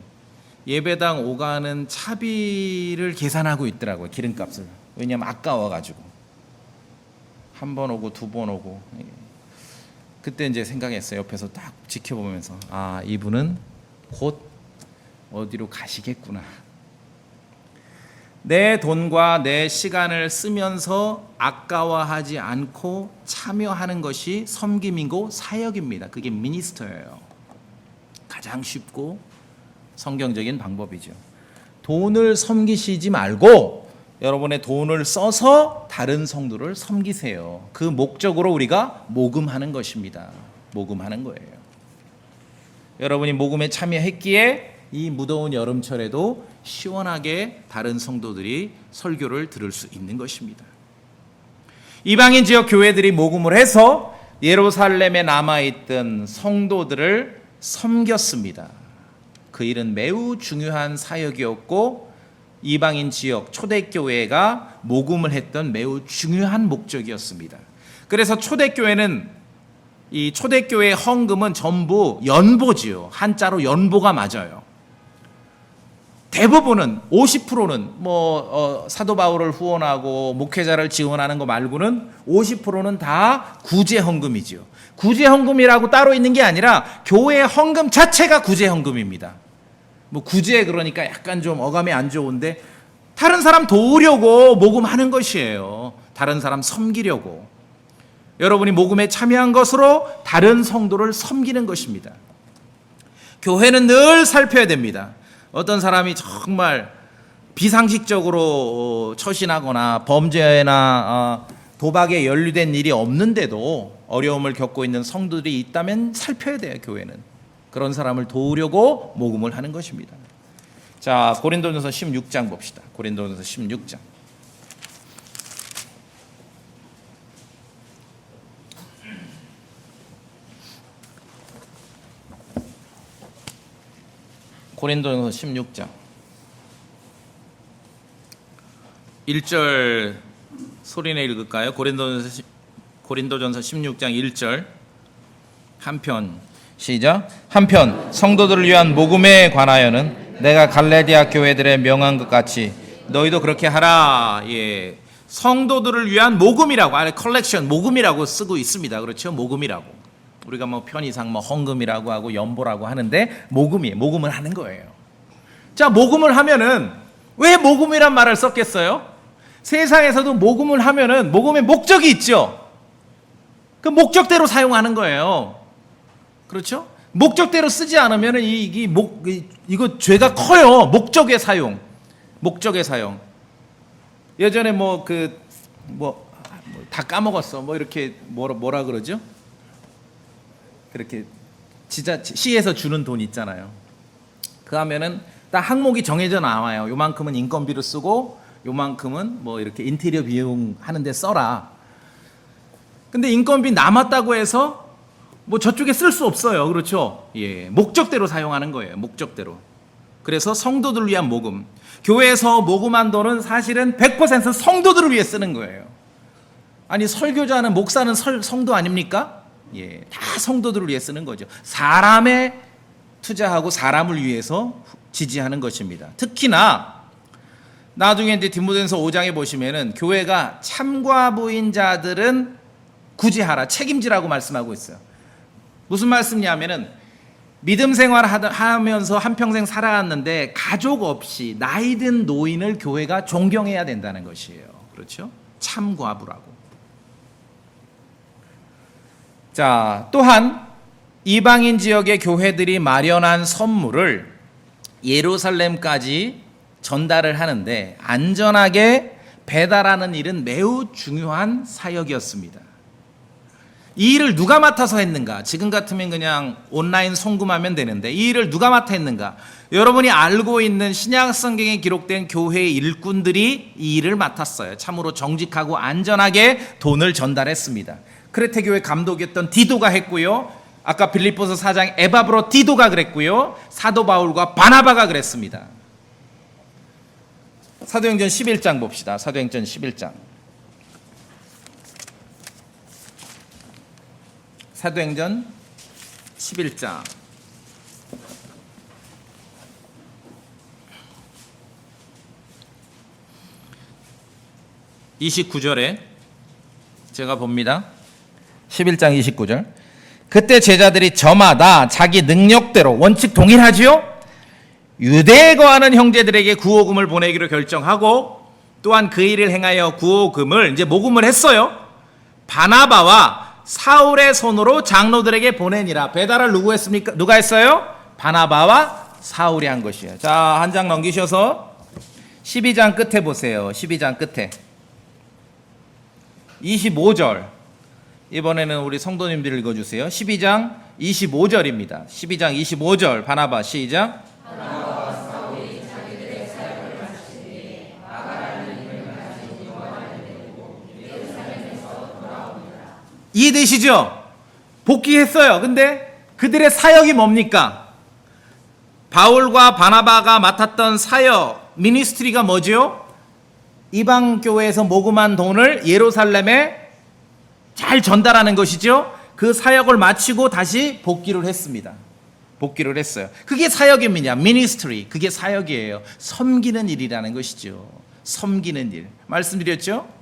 S1: 예배당 오가는 차비를 계산하고 있더라고요. 기름값을. 왜냐하면 아까워가지고 한 번 오고 두 번 오고. 그때 이제 생각했어요. 옆에서 딱 지켜보면서 아, 이분은 곧 어디로 가시겠구나. 내 돈과 내 시간을 쓰면서 아까워하지 않고 참여하는 것이 섬김이고 사역입니다. 그게 미니스터예요. 가장 쉽고 성경적인 방법이죠. 돈을 섬기시지 말고 여러분의 돈을 써서 다른 성도를 섬기세요. 그 목적으로 우리가 모금하는 것입니다. 모금하는 거예요. 여러분이 모금에 참여했기에 이 무더운 여름철에도 시원하게 다른 성도들이 설교를 들을 수 있는 것입니다. 이방인 지역 교회들이 모금을 해서 예루살렘에 남아있던 성도들을 섬겼습니다. 그 일은 매우 중요한 사역이었고 이방인 지역 초대교회가 모금을 했던 매우 중요한 목적이었습니다. 그래서 초대교회는 이 초대교회 헌금은 전부 연보지요. 한자로 연보가 맞아요. 대부분은 50%는 사도 바울을 후원하고 목회자를 지원하는 거 말고는 50%는 다 구제 헌금이지요. 구제 헌금이라고 따로 있는 게 아니라 교회 헌금 자체가 구제 헌금입니다. 뭐 구제 그러니까 약간 좀 어감이 안 좋은데 다른 사람 도우려고 모금하는 것이에요. 다른 사람 섬기려고. 여러분이 모금에 참여한 것으로 다른 성도를 섬기는 것입니다. 교회는 늘 살펴야 됩니다. 어떤 사람이 정말 비상식적으로 처신하거나 범죄나 도박에 연루된 일이 없는데도 어려움을 겪고 있는 성도들이 있다면 살펴야 돼요. 교회는 그런 사람을 도우려고 모금을 하는 것입니다. 자, 고린도전서 16장 봅시다. 고린도전서 16장. 고린도전서 16장 1절 소리내 읽을까요? 고린도전서 16장 1절 한편 시작. 한편 성도들을 위한 모금에 관하여는 내가 갈라디아 교회들의 명한 것 같이 너희도 그렇게 하라. 예, 성도들을 위한 모금이라고 컬렉션 모금이라고 쓰고 있습니다. 그렇죠? 모금이라고. 우리가 뭐 편의상 헌금이라고 하고 연보라고 하는데 모금을 하는 거예요. 자, 모금을 하면은 왜 모금이란 말을 썼겠어요? 세상에서도 모금을 하면은 모금의 목적이 있죠. 그 목적대로 사용하는 거예요. 그렇죠? 목적대로 쓰지 않으면은 이거 죄가 커요. 목적의 사용. 예전에 다 까먹었어. 이렇게 뭐라 그러죠? 그렇게 시에서 주는 돈 있잖아요. 그 하면은 딱 항목이 정해져 나와요. 요만큼은 인건비로 쓰고 요만큼은 이렇게 인테리어 비용 하는데 써라. 근데 인건비 남았다고 해서 저쪽에 쓸 수 없어요. 그렇죠? 예, 목적대로 사용하는 거예요. 목적대로. 그래서 성도들을 위한 모금. 교회에서 모금한 돈은 사실은 100% 성도들을 위해 쓰는 거예요. 아니, 설교자는 목사는 성도 아닙니까? 예, 다 성도들을 위해 쓰는 거죠. 사람에 투자하고 사람을 위해서 지지하는 것입니다. 특히나 나중에 이제 디모데전서 5장에 보시면은 교회가 참과부인 자들은 구제하라, 책임지라고 말씀하고 있어요. 무슨 말씀이냐면은 믿음 생활하면서 한평생 살아왔는데 가족 없이 나이든 노인을 교회가 존경해야 된다는 것이에요. 그렇죠? 참과부라고. 자, 또한 이방인 지역의 교회들이 마련한 선물을 예루살렘까지 전달을 하는데 안전하게 배달하는 일은 매우 중요한 사역이었습니다. 이 일을 누가 맡아서 했는가? 지금 같으면 그냥 온라인 송금하면 되는데 이 일을 누가 맡아 했는가? 여러분이 알고 있는 신약 성경에 기록된 교회의 일꾼들이 이 일을 맡았어요. 참으로 정직하고 안전하게 돈을 전달했습니다. 크레테 교회 감독이었던 디도가 했고요. 아까 빌립보서 4장 에바브로 디도가 그랬고요. 사도 바울과 바나바가 그랬습니다. 사도행전 11장 봅시다. 사도행전 11장. 사도행전 11장. 29절에 제가 봅니다. 11장 29절. 그때 제자들이 저마다 자기 능력대로, 원칙 동일하지요? 유대에 거하는 형제들에게 구호금을 보내기로 결정하고, 또한 그 일을 행하여 구호금을 이제 모금을 했어요. 바나바와 사울의 손으로 장로들에게 보내니라. 배달을 누구 했습니까? 누가 했어요? 바나바와 사울이 한 것이에요. 자, 한 장 넘기셔서 12장 끝에 보세요. 12장 끝에 25절. 이번에는 우리 성도님들 읽어주세요. 12장 25절입니다. 12장 25절. 바나바 시작. 이해되시죠? 복귀했어요. 근데 그들의 사역이 뭡니까? 바울과 바나바가 맡았던 사역, 미니스트리가 뭐죠? 이방 교회에서 모금한 돈을 예루살렘에 잘 전달하는 것이죠. 그 사역을 마치고 다시 복귀를 했습니다. 복귀를 했어요. 그게 사역입니다. 미니스트리. 그게 사역이에요. 섬기는 일이라는 것이죠. 섬기는 일. 말씀드렸죠?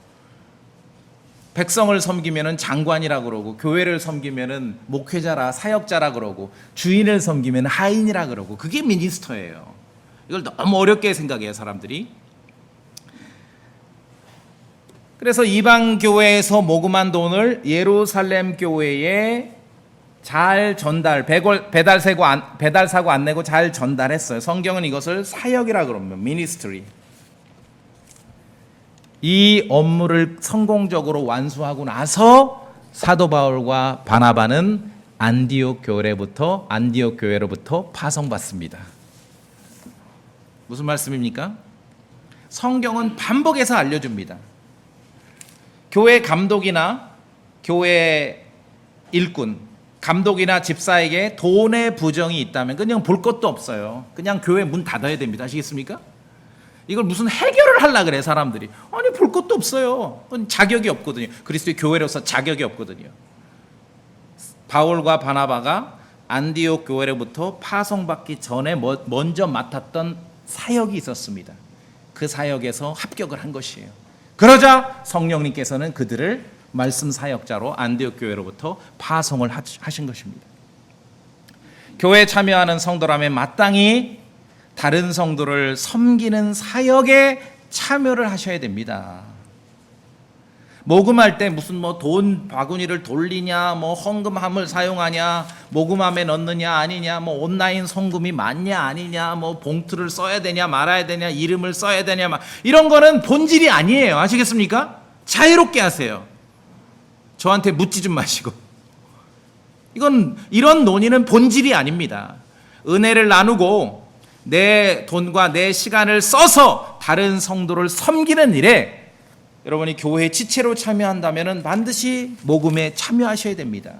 S1: 백성을 섬기면은 장관이라 그러고, 교회를 섬기면은 목회자라, 사역자라 그러고, 주인을 섬기면 하인이라 그러고, 그게 미니스터예요. 이걸 너무 어렵게 생각해요, 사람들이. 그래서 이방 교회에서 모금한 돈을 예루살렘 교회에 잘 전달, 배달 사고 안 내고 잘 전달했어요. 성경은 이것을 사역이라 그럽니다. 미니스트리. 이 업무를 성공적으로 완수하고 나서 사도 바울과 바나바는 안디옥 교회로부터 파송받습니다. 무슨 말씀입니까? 성경은 반복해서 알려줍니다. 교회 감독이나 교회 일꾼, 감독이나 집사에게 돈의 부정이 있다면 그냥 볼 것도 없어요. 그냥 교회 문 닫아야 됩니다. 아시겠습니까? 이걸 무슨 해결을 하려고 그래, 사람들이. 아니, 볼 것도 없어요. 그건 자격이 없거든요. 그리스도의 교회로서 자격이 없거든요. 바울과 바나바가 안디옥 교회로부터 파송받기 전에 먼저 맡았던 사역이 있었습니다. 그 사역에서 합격을 한 것이에요. 그러자 성령님께서는 그들을 말씀 사역자로 안디옥 교회로부터 파송을 하신 것입니다. 교회에 참여하는 성도라면 마땅히 다른 성도를 섬기는 사역에 참여를 하셔야 됩니다. 모금할 때 무슨 뭐 돈 바구니를 돌리냐, 뭐 헌금함을 사용하냐, 모금함에 넣느냐 아니냐, 뭐 온라인 송금이 맞냐 아니냐, 뭐 봉투를 써야 되냐 말아야 되냐, 이름을 써야 되냐, 이런 거는 본질이 아니에요. 아시겠습니까? 자유롭게 하세요. 저한테 묻지 좀 마시고. 이런 논의는 본질이 아닙니다. 은혜를 나누고 내 돈과 내 시간을 써서 다른 성도를 섬기는 일에 여러분이 교회 지체로 참여한다면 반드시 모금에 참여하셔야 됩니다.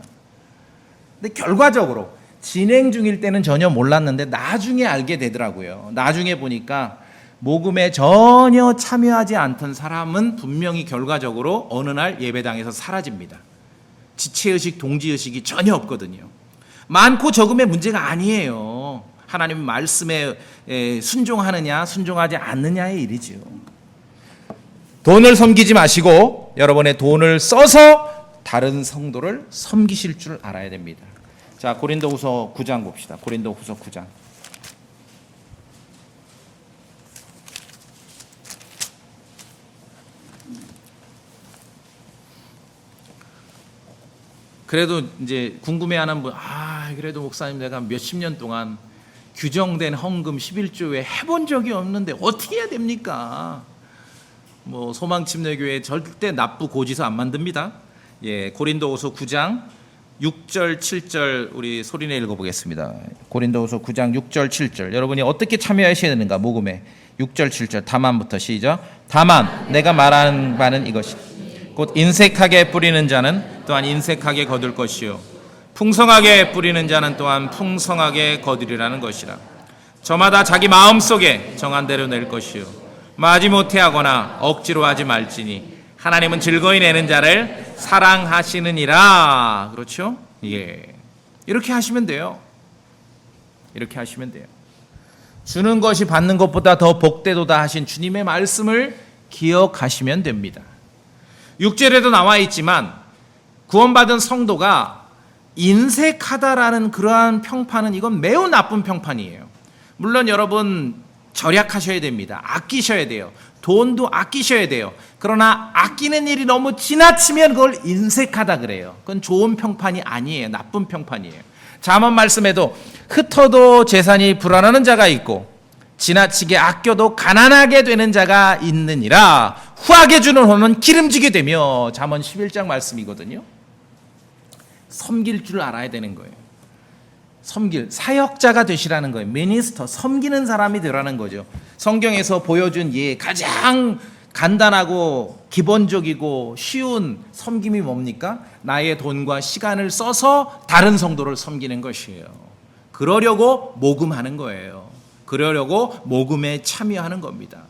S1: 근데 결과적으로 진행 중일 때는 전혀 몰랐는데 나중에 알게 되더라고요. 나중에 보니까 모금에 전혀 참여하지 않던 사람은 분명히 결과적으로 어느 날 예배당에서 사라집니다. 지체의식, 동지의식이 전혀 없거든요. 많고 적음의 문제가 아니에요. 하나님 말씀에 순종하느냐 순종하지 않느냐의 일이지요. 돈을 섬기지 마시고 여러분의 돈을 써서 다른 성도를 섬기실 줄 알아야 됩니다. 자, 고린도후서 9장 봅시다. 고린도후서 9장. 그래도 이제 궁금해하는 분, 그래도 목사님 내가 몇십 년 동안 규정된 헌금 11조에 해본 적이 없는데 어떻게 해야 됩니까? 뭐 소망침례교회 절대 납부 고지서 안 만듭니다. 예, 고린도후서 9장 6절 7절 우리 소리내 읽어보겠습니다. 고린도후서 9장 6절 7절 여러분이 어떻게 참여하셔야 되는가? 모금에 6절 7절 다만부터 시작. 다만 내가 말하는 바는 이것이 곧 인색하게 뿌리는 자는 또한 인색하게 거둘 것이요 풍성하게 뿌리는 자는 또한 풍성하게 거두리라는 것이라. 저마다 자기 마음속에 정한 대로 낼 것이요 마지못해 하거나 억지로 하지 말지니 하나님은 즐거이 내는 자를 사랑하시느니라. 그렇죠? 예. 이렇게 하시면 돼요. 이렇게 하시면 돼요. 주는 것이 받는 것보다 더 복되도다 하신 주님의 말씀을 기억하시면 됩니다. 6절에도 나와 있지만 구원받은 성도가 인색하다라는 그러한 평판은 이건 매우 나쁜 평판이에요. 물론 여러분 절약하셔야 됩니다. 아끼셔야 돼요. 돈도 아끼셔야 돼요. 그러나 아끼는 일이 너무 지나치면 그걸 인색하다 그래요. 그건 좋은 평판이 아니에요. 나쁜 평판이에요. 잠언 말씀에도 흩어도 재산이 불안하는 자가 있고 지나치게 아껴도 가난하게 되는 자가 있느니라. 후하게 주는 혼은 기름지게 되며. 잠언 11장 말씀이거든요. 섬길 줄 알아야 되는 거예요. 사역자가 되시라는 거예요. 미니스터, 섬기는 사람이 되라는 거죠. 성경에서 보여준 가장 간단하고 기본적이고 쉬운 섬김이 뭡니까? 나의 돈과 시간을 써서 다른 성도를 섬기는 것이에요. 그러려고 모금하는 거예요. 그러려고 모금에 참여하는 겁니다.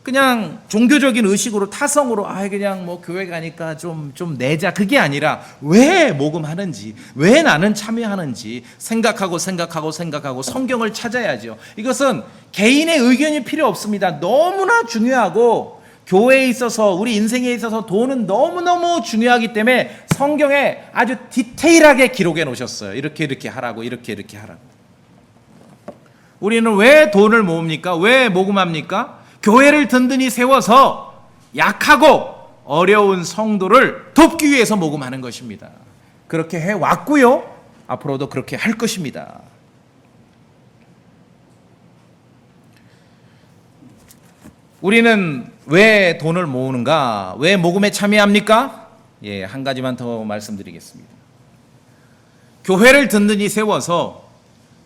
S1: 그냥 종교적인 의식으로 타성으로 그냥 뭐 교회 가니까 좀 내자, 그게 아니라 왜 모금하는지, 왜 나는 참여하는지 생각하고 성경을 찾아야죠. 이것은 개인의 의견이 필요 없습니다. 너무나 중요하고 교회에 있어서, 우리 인생에 있어서 돈은 너무너무 중요하기 때문에 성경에 아주 디테일하게 기록해 놓으셨어요. 이렇게 하라고, 이렇게 하라고. 우리는 왜 돈을 모읍니까? 왜 모금합니까? 교회를 든든히 세워서 약하고 어려운 성도를 돕기 위해서 모금하는 것입니다. 그렇게 해왔고요. 앞으로도 그렇게 할 것입니다. 우리는 왜 돈을 모으는가? 왜 모금에 참여합니까? 한 가지만 더 말씀드리겠습니다. 교회를 든든히 세워서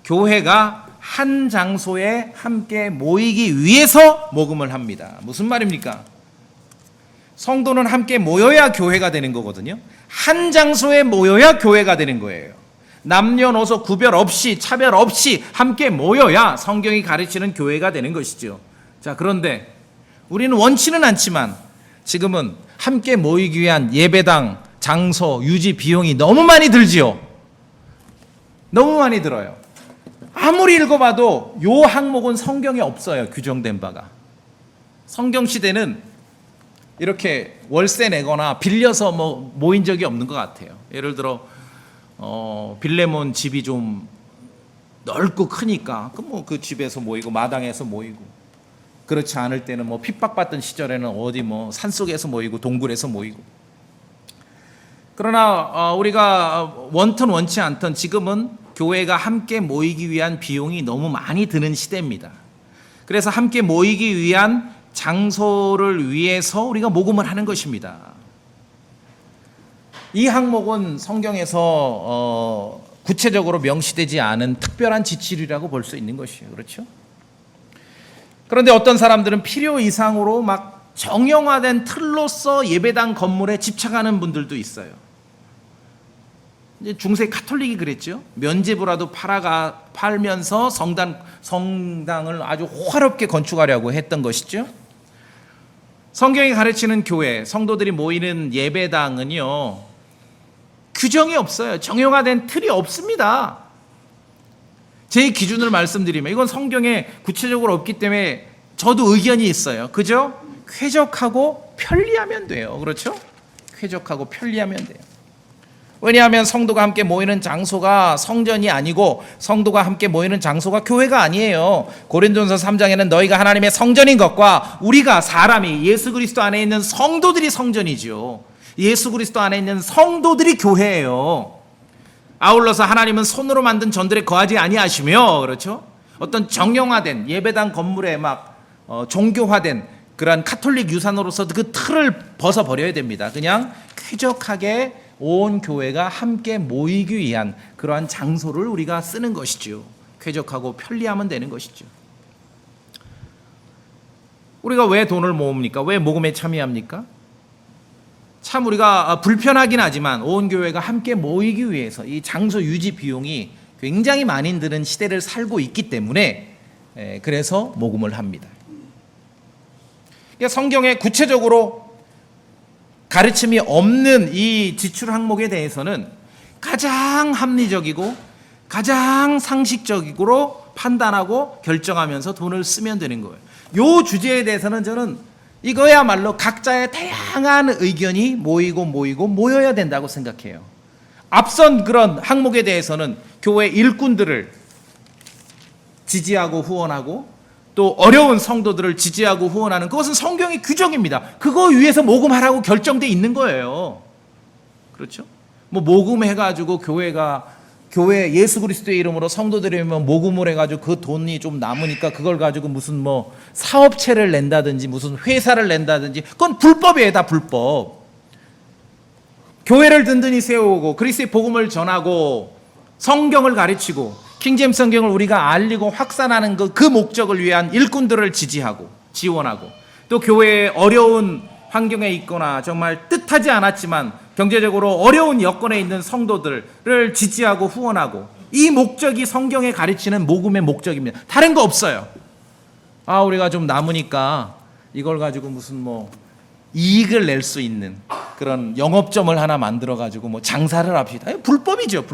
S1: 교회가 한 장소에 함께 모이기 위해서 모금을 합니다. 무슨 말입니까? 성도는 함께 모여야 교회가 되는 거거든요. 한 장소에 모여야 교회가 되는 거예요. 남녀노소 구별 없이, 차별 없이 함께 모여야 성경이 가르치는 교회가 되는 것이죠. 자, 그런데 우리는 원치는 않지만 지금은 함께 모이기 위한 예배당, 장소, 유지 비용이 너무 많이 들지요. 너무 많이 들어요. 아무리 읽어봐도 요 항목은 성경에 없어요. 규정된 바가. 성경 시대는 이렇게 월세 내거나 빌려서 모인 적이 없는 것 같아요. 예를 들어 빌레몬 집이 좀 넓고 크니까 그 집에서 모이고 마당에서 모이고, 그렇지 않을 때는 핍박받던 시절에는 어디 산속에서 모이고 동굴에서 모이고. 그러나 우리가 원튼 원치 않던 지금은 교회가 함께 모이기 위한 비용이 너무 많이 드는 시대입니다. 그래서 함께 모이기 위한 장소를 위해서 우리가 모금을 하는 것입니다. 이 항목은 성경에서 구체적으로 명시되지 않은 특별한 지침이라고 볼 수 있는 것이에요. 그렇죠? 그런데 어떤 사람들은 필요 이상으로 정형화된 틀로서 예배당 건물에 집착하는 분들도 있어요. 중세 카톨릭이 그랬죠. 면제부라도 팔면서 성당을 아주 화렵게 건축하려고 했던 것이죠. 성경이 가르치는 교회, 성도들이 모이는 예배당은요, 규정이 없어요. 정형화된 틀이 없습니다. 제 기준을 말씀드리면 이건 성경에 구체적으로 없기 때문에 저도 의견이 있어요. 그죠? 쾌적하고 편리하면 돼요. 그렇죠? 쾌적하고 편리하면 돼요. 왜냐하면 성도가 함께 모이는 장소가 성전이 아니고 성도가 함께 모이는 장소가 교회가 아니에요. 고린도전서 3장에는 너희가 하나님의 성전인 것과 우리가 사람이 예수 그리스도 안에 있는 성도들이 성전이지요. 예수 그리스도 안에 있는 성도들이 교회예요. 아울러서 하나님은 손으로 만든 전들에 거하지 아니하시며, 그렇죠? 어떤 정형화된 예배당 건물에 종교화된 그러한 카톨릭 유산으로서 그 틀을 벗어버려야 됩니다. 그냥 쾌적하게 온 교회가 함께 모이기 위한 그러한 장소를 우리가 쓰는 것이죠. 쾌적하고 편리하면 되는 것이죠. 우리가 왜 돈을 모읍니까? 왜 모금에 참여합니까? 참 우리가 불편하긴 하지만 온 교회가 함께 모이기 위해서 이 장소 유지 비용이 굉장히 많이 드는 시대를 살고 있기 때문에 그래서 모금을 합니다. 성경에 구체적으로 가르침이 없는 이 지출 항목에 대해서는 가장 합리적이고 가장 상식적으로 판단하고 결정하면서 돈을 쓰면 되는 거예요. 이 주제에 대해서는 저는 이거야말로 각자의 다양한 의견이 모여야 된다고 생각해요. 앞선 그런 항목에 대해서는 교회 일꾼들을 지지하고 후원하고 또 어려운 성도들을 지지하고 후원하는 그것은 성경의 규정입니다. 그거 위해서 모금하라고 결정돼 있는 거예요. 그렇죠? 뭐 모금해가지고 교회 예수 그리스도의 이름으로 성도들이면 모금을 해가지고 그 돈이 좀 남으니까 그걸 가지고 무슨 뭐 사업체를 낸다든지 무슨 회사를 낸다든지 그건 불법이에요. 다 불법. 교회를 든든히 세우고 그리스도의 복음을 전하고 성경을 가르치고 킹제임스 성경을 우리가 알리고 확산하는 그 목적을 위한 일꾼들을 지지하고 지원하고 또 교회의 어려운 환경에 있거나 정말 뜻하지 않았지만 경제적으로 어려운 여건에 있는 성도들을 지지하고 후원하고 이 목적이 성경에 가르치는 모금의 목적입니다. 다른 거 없어요. 우리가 좀 남으니까 이걸 가지고 무슨 뭐 이익을 낼 수 있는 그런 영업점을 하나 만들어 가지고 뭐 장사를 합시다. 불법이죠.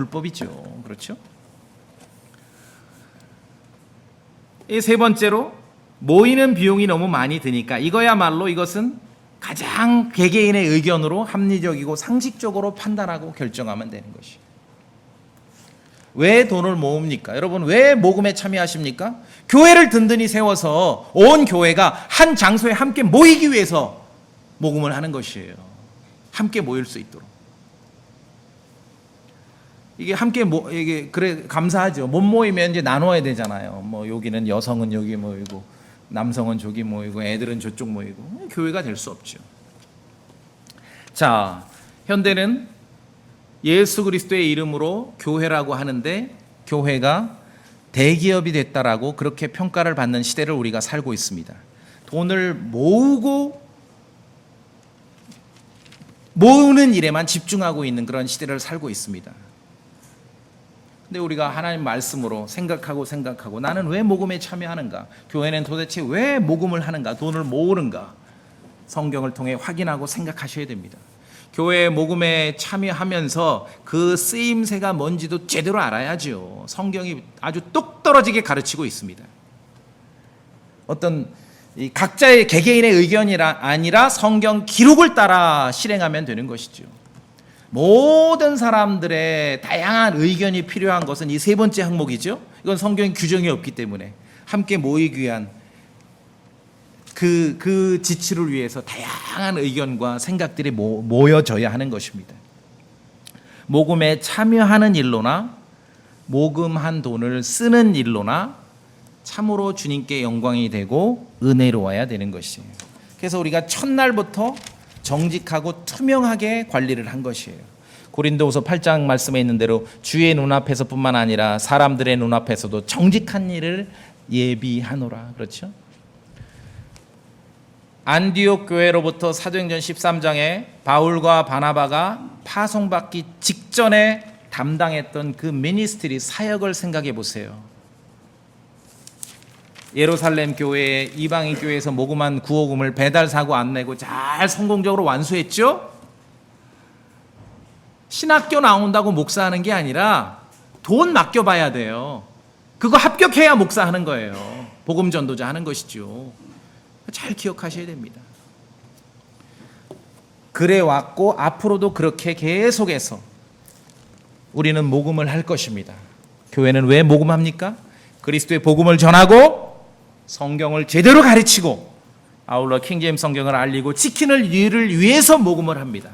S1: 그렇죠? 이 세 번째로 모이는 비용이 너무 많이 드니까 이거야말로 이것은 가장 개개인의 의견으로 합리적이고 상식적으로 판단하고 결정하면 되는 것이에요. 왜 돈을 모읍니까? 여러분 왜 모금에 참여하십니까? 교회를 든든히 세워서 온 교회가 한 장소에 함께 모이기 위해서 모금을 하는 것이에요. 함께 모일 수 있도록. 이게 함께 이게 그래 감사하죠. 못 모이면 이제 나눠야 되잖아요. 뭐 여기는 여성은 여기 모이고 남성은 저기 모이고 애들은 저쪽 모이고 교회가 될 수 없죠. 자, 현대는 예수 그리스도의 이름으로 교회라고 하는데 교회가 대기업이 됐다라고 그렇게 평가를 받는 시대를 우리가 살고 있습니다. 돈을 모으는 일에만 집중하고 있는 그런 시대를 살고 있습니다. 근데 우리가 하나님 말씀으로 생각하고 나는 왜 모금에 참여하는가? 교회는 도대체 왜 모금을 하는가? 돈을 모으는가? 성경을 통해 확인하고 생각하셔야 됩니다. 교회 모금에 참여하면서 그 쓰임새가 뭔지도 제대로 알아야죠. 성경이 아주 똑 떨어지게 가르치고 있습니다. 어떤 각자의 개개인의 의견이 아니라 성경 기록을 따라 실행하면 되는 것이죠. 모든 사람들의 다양한 의견이 필요한 것은 이 세 번째 항목이죠. 이건 성경 규정이 없기 때문에 함께 모이기 위한 그 지치를 위해서 다양한 의견과 생각들이 모여져야 하는 것입니다. 모금에 참여하는 일로나 모금한 돈을 쓰는 일로나 참으로 주님께 영광이 되고 은혜로워야 되는 것이에요. 그래서 우리가 첫날부터 정직하고 투명하게 관리를 한 것이에요. 고린도후서 8장 말씀에 있는 대로 주의 눈앞에서뿐만 아니라 사람들의 눈앞에서도 정직한 일을 예비하노라. 그렇죠? 안디옥 교회로부터 사도행전 13장에 바울과 바나바가 파송받기 직전에 담당했던 그 미니스트리 사역을 생각해 보세요. 예루살렘 교회에 이방인 교회에서 모금한 구호금을 배달 사고 안 내고 잘 성공적으로 완수했죠? 신학교 나온다고 목사하는 게 아니라 돈 맡겨봐야 돼요. 그거 합격해야 목사하는 거예요. 복음 전도자 하는 것이죠. 잘 기억하셔야 됩니다. 그래 왔고 앞으로도 그렇게 계속해서 우리는 모금을 할 것입니다. 교회는 왜 모금합니까? 그리스도의 복음을 전하고 성경을 제대로 가르치고 아울러 킹제임스 성경을 알리고 지키는 일을 위해서 모금을 합니다.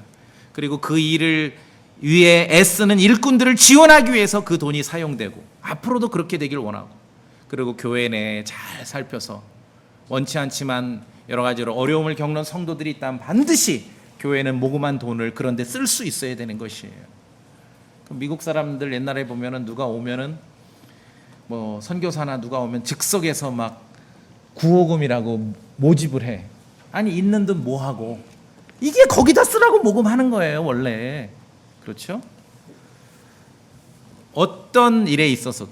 S1: 그리고 그 일을 위해 애쓰는 일꾼들을 지원하기 위해서 그 돈이 사용되고 앞으로도 그렇게 되길 원하고 그리고 교회 내에 잘 살펴서 원치 않지만 여러 가지로 어려움을 겪는 성도들이 있다면 반드시 교회는 모금한 돈을 그런 데 쓸 수 있어야 되는 것이에요. 미국 사람들 옛날에 보면은 누가 오면은 뭐 선교사나 누가 오면 즉석에서 막 구호금이라고 모집을 해. 아니 있는 돈 뭐 하고 이게 거기다 쓰라고 모금하는 거예요 원래. 그렇죠? 어떤 일에 있어서도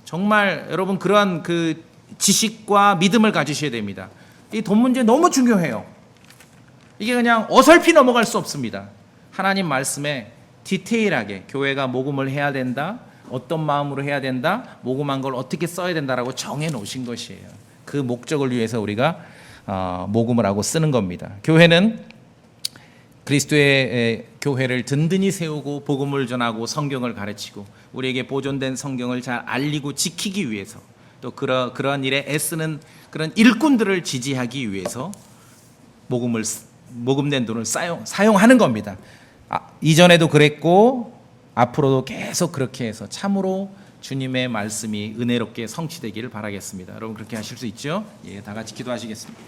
S1: 정말 여러분 그러한 그 지식과 믿음을 가지셔야 됩니다. 이 돈 문제 너무 중요해요. 이게 그냥 어설피 넘어갈 수 없습니다. 하나님 말씀에 디테일하게 교회가 모금을 해야 된다, 어떤 마음으로 해야 된다, 모금한 걸 어떻게 써야 된다라고 정해 놓으신 것이에요. 그 목적을 위해서 우리가 모금을 하고 쓰는 겁니다. 교회는 그리스도의 교회를 든든히 세우고 복음을 전하고 성경을 가르치고 우리에게 보존된 성경을 잘 알리고 지키기 위해서, 또 그러한 일에 애쓰는 그런 일꾼들을 지지하기 위해서 모금된 돈을 사용하는 겁니다. 이전에도 그랬고 앞으로도 계속 그렇게 해서 참으로 주님의 말씀이 은혜롭게 성취되기를 바라겠습니다. 여러분 그렇게 하실 수 있죠? 예, 다 같이 기도하시겠습니다.